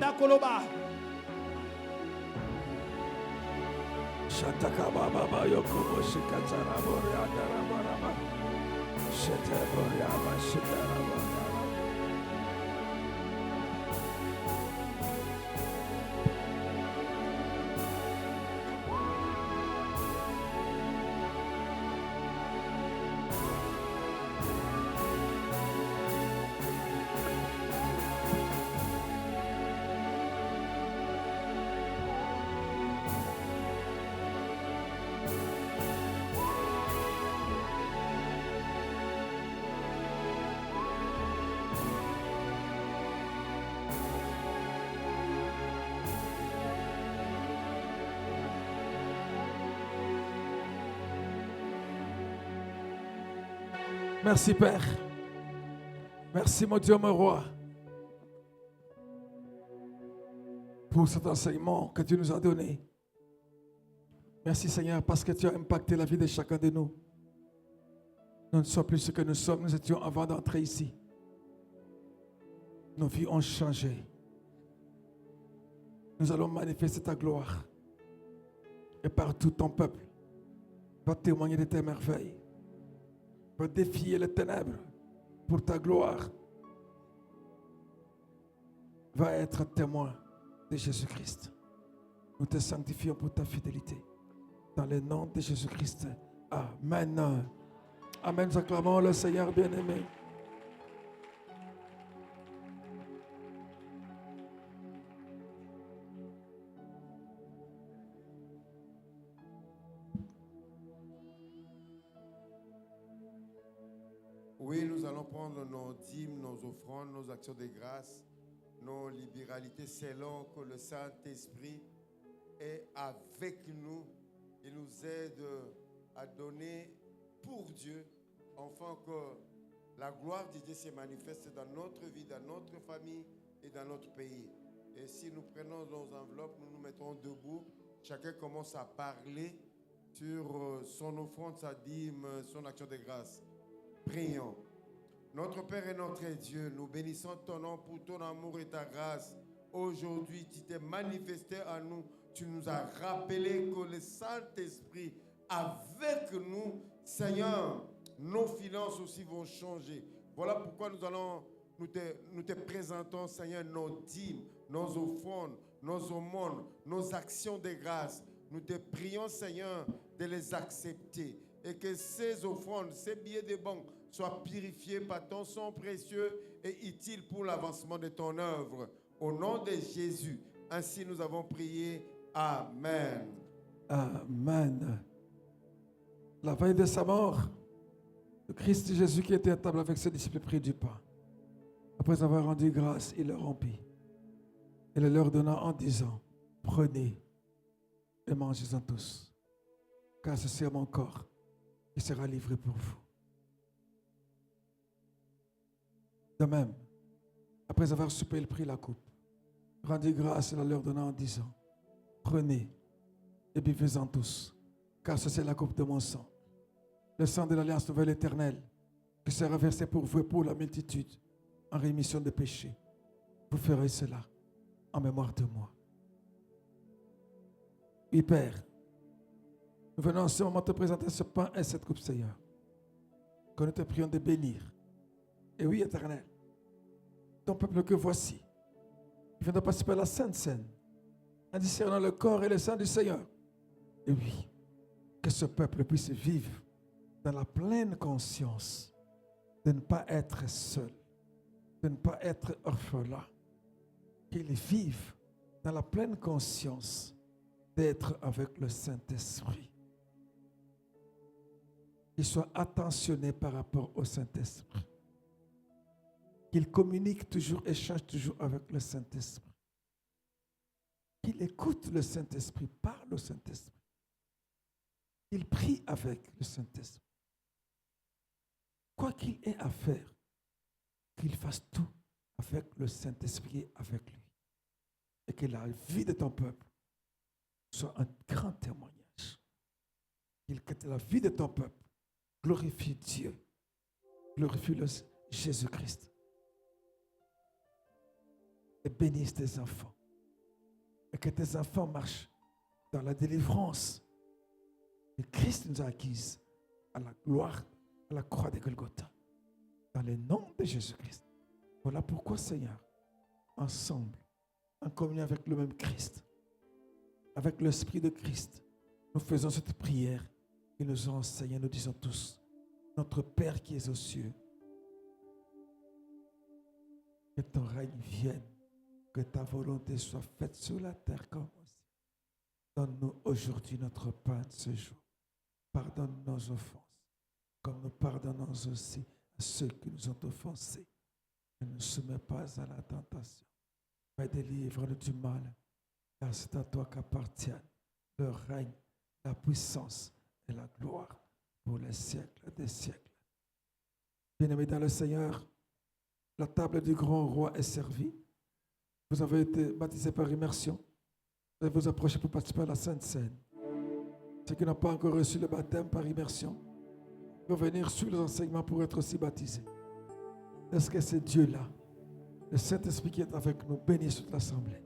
Merci Père. Merci mon Dieu, mon roi, pour cet enseignement que tu nous as donné. Merci Seigneur parce que tu as impacté la vie de chacun de nous. Nous ne sommes plus ce que nous sommes, nous étions avant d'entrer ici. Nos vies ont changé. Nous allons manifester ta gloire. Et partout ton peuple va témoigner de tes merveilles. Va défier les ténèbres pour ta gloire. Va être témoin de Jésus-Christ. Nous te sanctifions pour ta fidélité. Dans le nom de Jésus-Christ. Amen. Amen. Nous acclamons le Seigneur bien-aimé. Oui, nous allons prendre nos dîmes, nos offrandes, nos actions de grâce, nos libéralités selon que le Saint-Esprit est avec nous. Il nous aide à donner pour Dieu, afin que la gloire de Dieu se manifeste dans notre vie, dans notre famille et dans notre pays. Et si nous prenons nos enveloppes, nous nous mettons debout, chacun commence à parler sur son offrande, sa dîme, son action de grâce. Prions. Notre Père et notre Dieu, nous bénissons ton nom pour ton amour et ta grâce. Aujourd'hui, tu t'es manifesté à nous. Tu nous as rappelé que le Saint-Esprit avec nous, Seigneur, nos finances aussi vont changer. Voilà pourquoi nous te présentons, Seigneur, nos dîmes, nos offrandes, nos aumônes, nos actions de grâce. Nous te prions, Seigneur, de les accepter. Et que ces offrandes, ces billets de banque soient purifiés par ton sang précieux et utiles pour l'avancement de ton œuvre. Au nom de Jésus, ainsi nous avons prié. Amen. Amen. La veille de sa mort, le Christ Jésus qui était à table avec ses disciples prit du pain. Après avoir rendu grâce, il le rompit. Et le leur donna en disant, prenez et mangez-en tous, car ceci est mon corps qui sera livré pour vous. De même, après avoir soupé, il prit la coupe, rendit grâce et la leur donna en disant, prenez et buvez-en tous, car ceci est la coupe de mon sang, le sang de l'alliance nouvelle éternelle, qui sera versé pour vous et pour la multitude, en rémission de péchés. Vous ferez cela en mémoire de moi. Oui, Père, nous venons en ce moment te présenter ce pain et cette coupe, Seigneur, que nous te prions de bénir. Et oui, Éternel, ton peuple que voici, il vient de participer à la Sainte Seine, en discernant le corps et le sang du Seigneur. Et oui, que ce peuple puisse vivre dans la pleine conscience de ne pas être seul, de ne pas être orphelin, qu'il vive dans la pleine conscience d'être avec le Saint-Esprit. qu'il soit attentionné par rapport au Saint-Esprit. Qu'il communique toujours, échange toujours avec le Saint-Esprit. Qu'il écoute le Saint-Esprit, parle au Saint-Esprit. Qu'il prie avec le Saint-Esprit. Quoi qu'il ait à faire, qu'il fasse tout avec le Saint-Esprit et avec lui. Et que la vie de ton peuple soit un grand témoignage. Que la vie de ton peuple glorifie Dieu, glorifie Jésus-Christ. Et bénisse tes enfants. Et que tes enfants marchent dans la délivrance que Christ nous a acquise à la gloire, à la croix de Golgotha. Dans le nom de Jésus-Christ. Voilà pourquoi, Seigneur, ensemble, en communion avec le même Christ, avec l'Esprit de Christ, nous faisons cette prière qu'il nous a enseignée. Nous disons tous, notre Père qui es aux cieux, que ton règne vienne, que ta volonté soit faite sur la terre comme au ciel. Donne-nous aujourd'hui notre pain de ce jour. Pardonne nos offenses, comme nous pardonnons aussi à ceux qui nous ont offensés. Ne nous soumets pas à la tentation, mais délivre-nous du mal, car c'est à toi qu'appartiennent le règne, la puissance et la gloire pour les siècles des siècles. Bien-aimés dans le Seigneur, la table du grand roi est servie. Vous avez été baptisés par immersion. Vous allez vous approcher pour participer à la Sainte Seine. Ceux qui n'ont pas encore reçu le baptême par immersion, peuvent venir suivre les enseignements pour être aussi baptisés. Est-ce que c'est Dieu-là, le Saint-Esprit qui est avec nous, bénisse toute l'assemblée.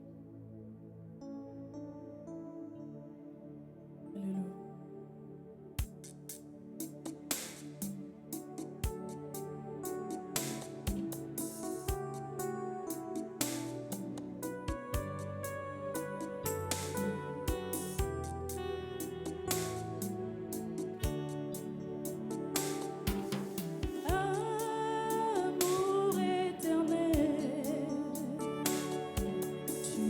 Amour éternel, tu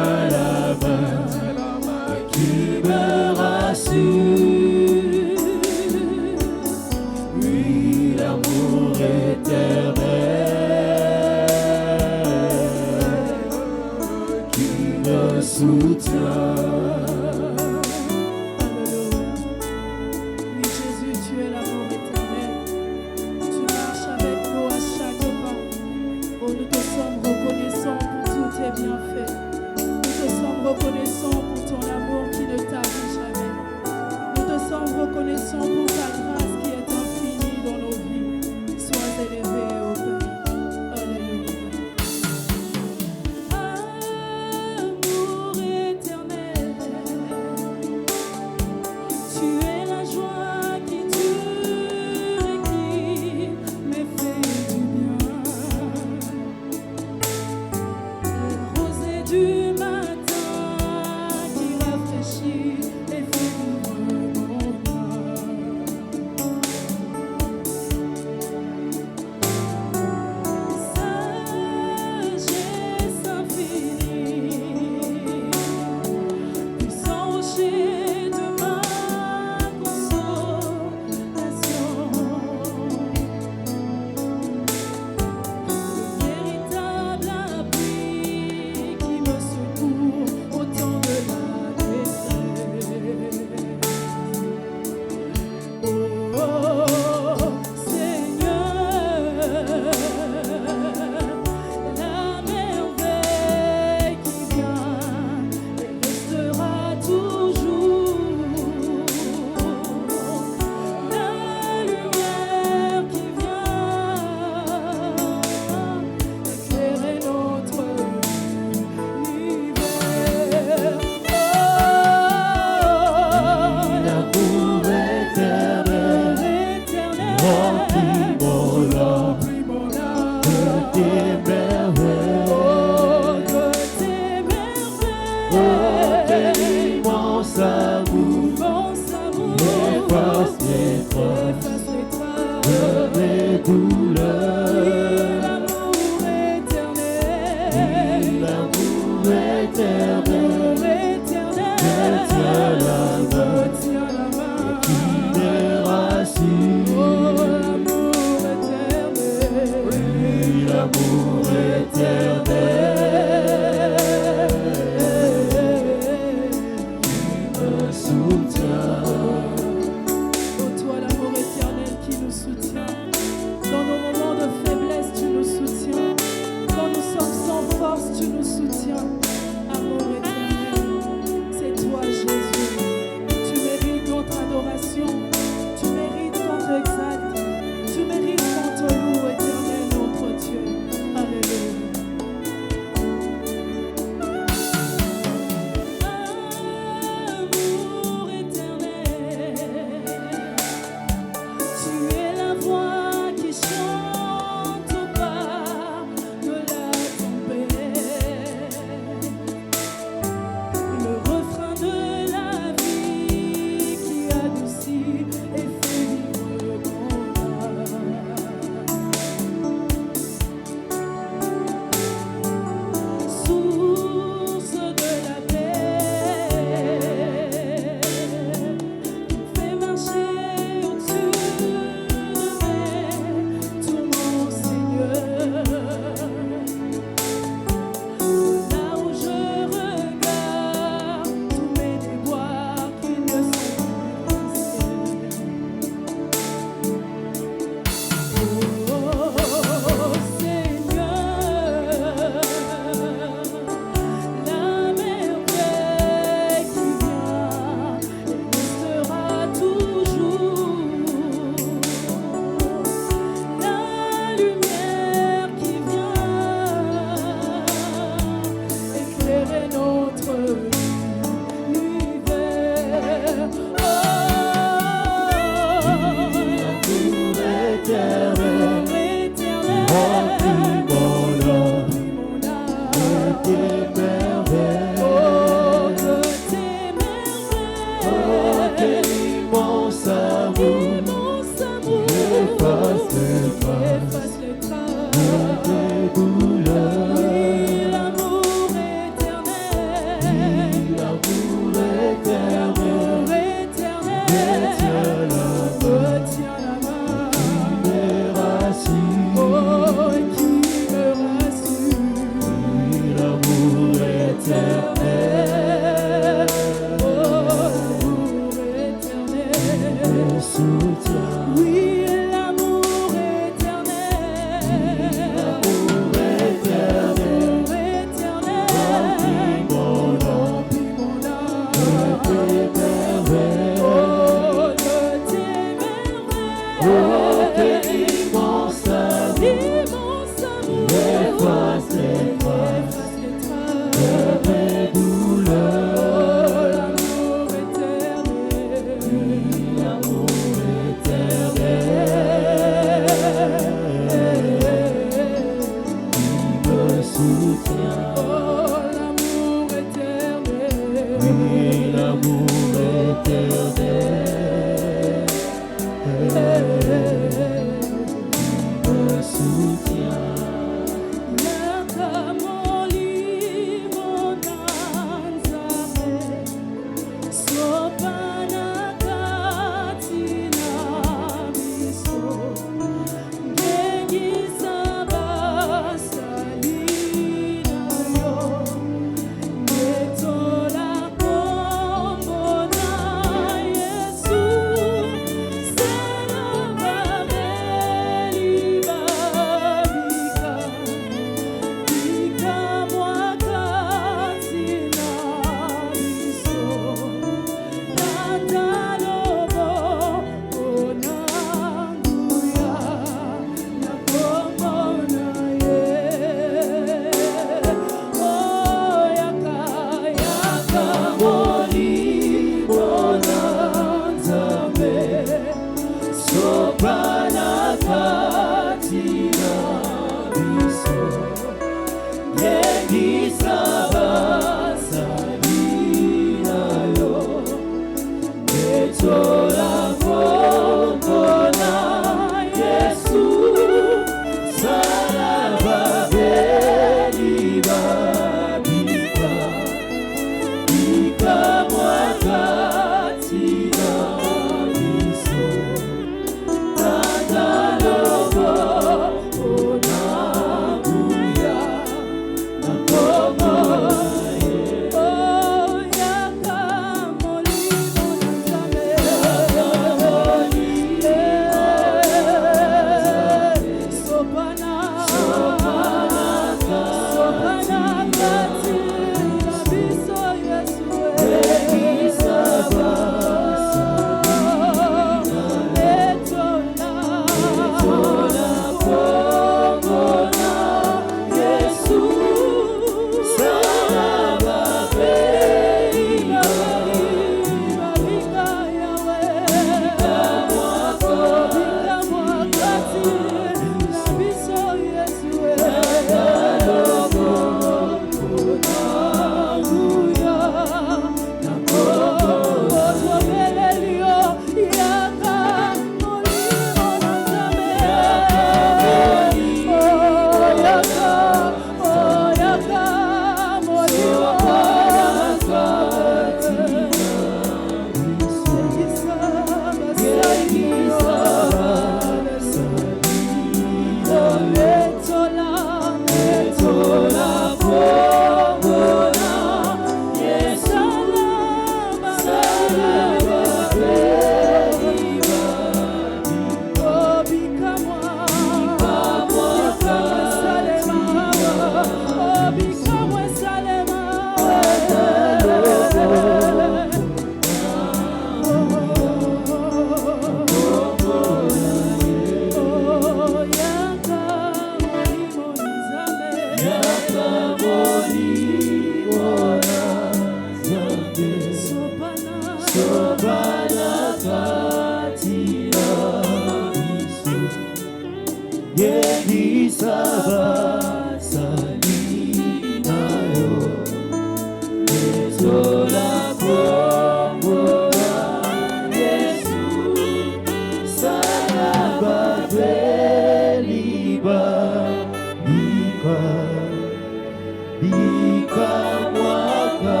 Bika mwaka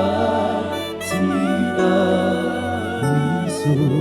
tina wiso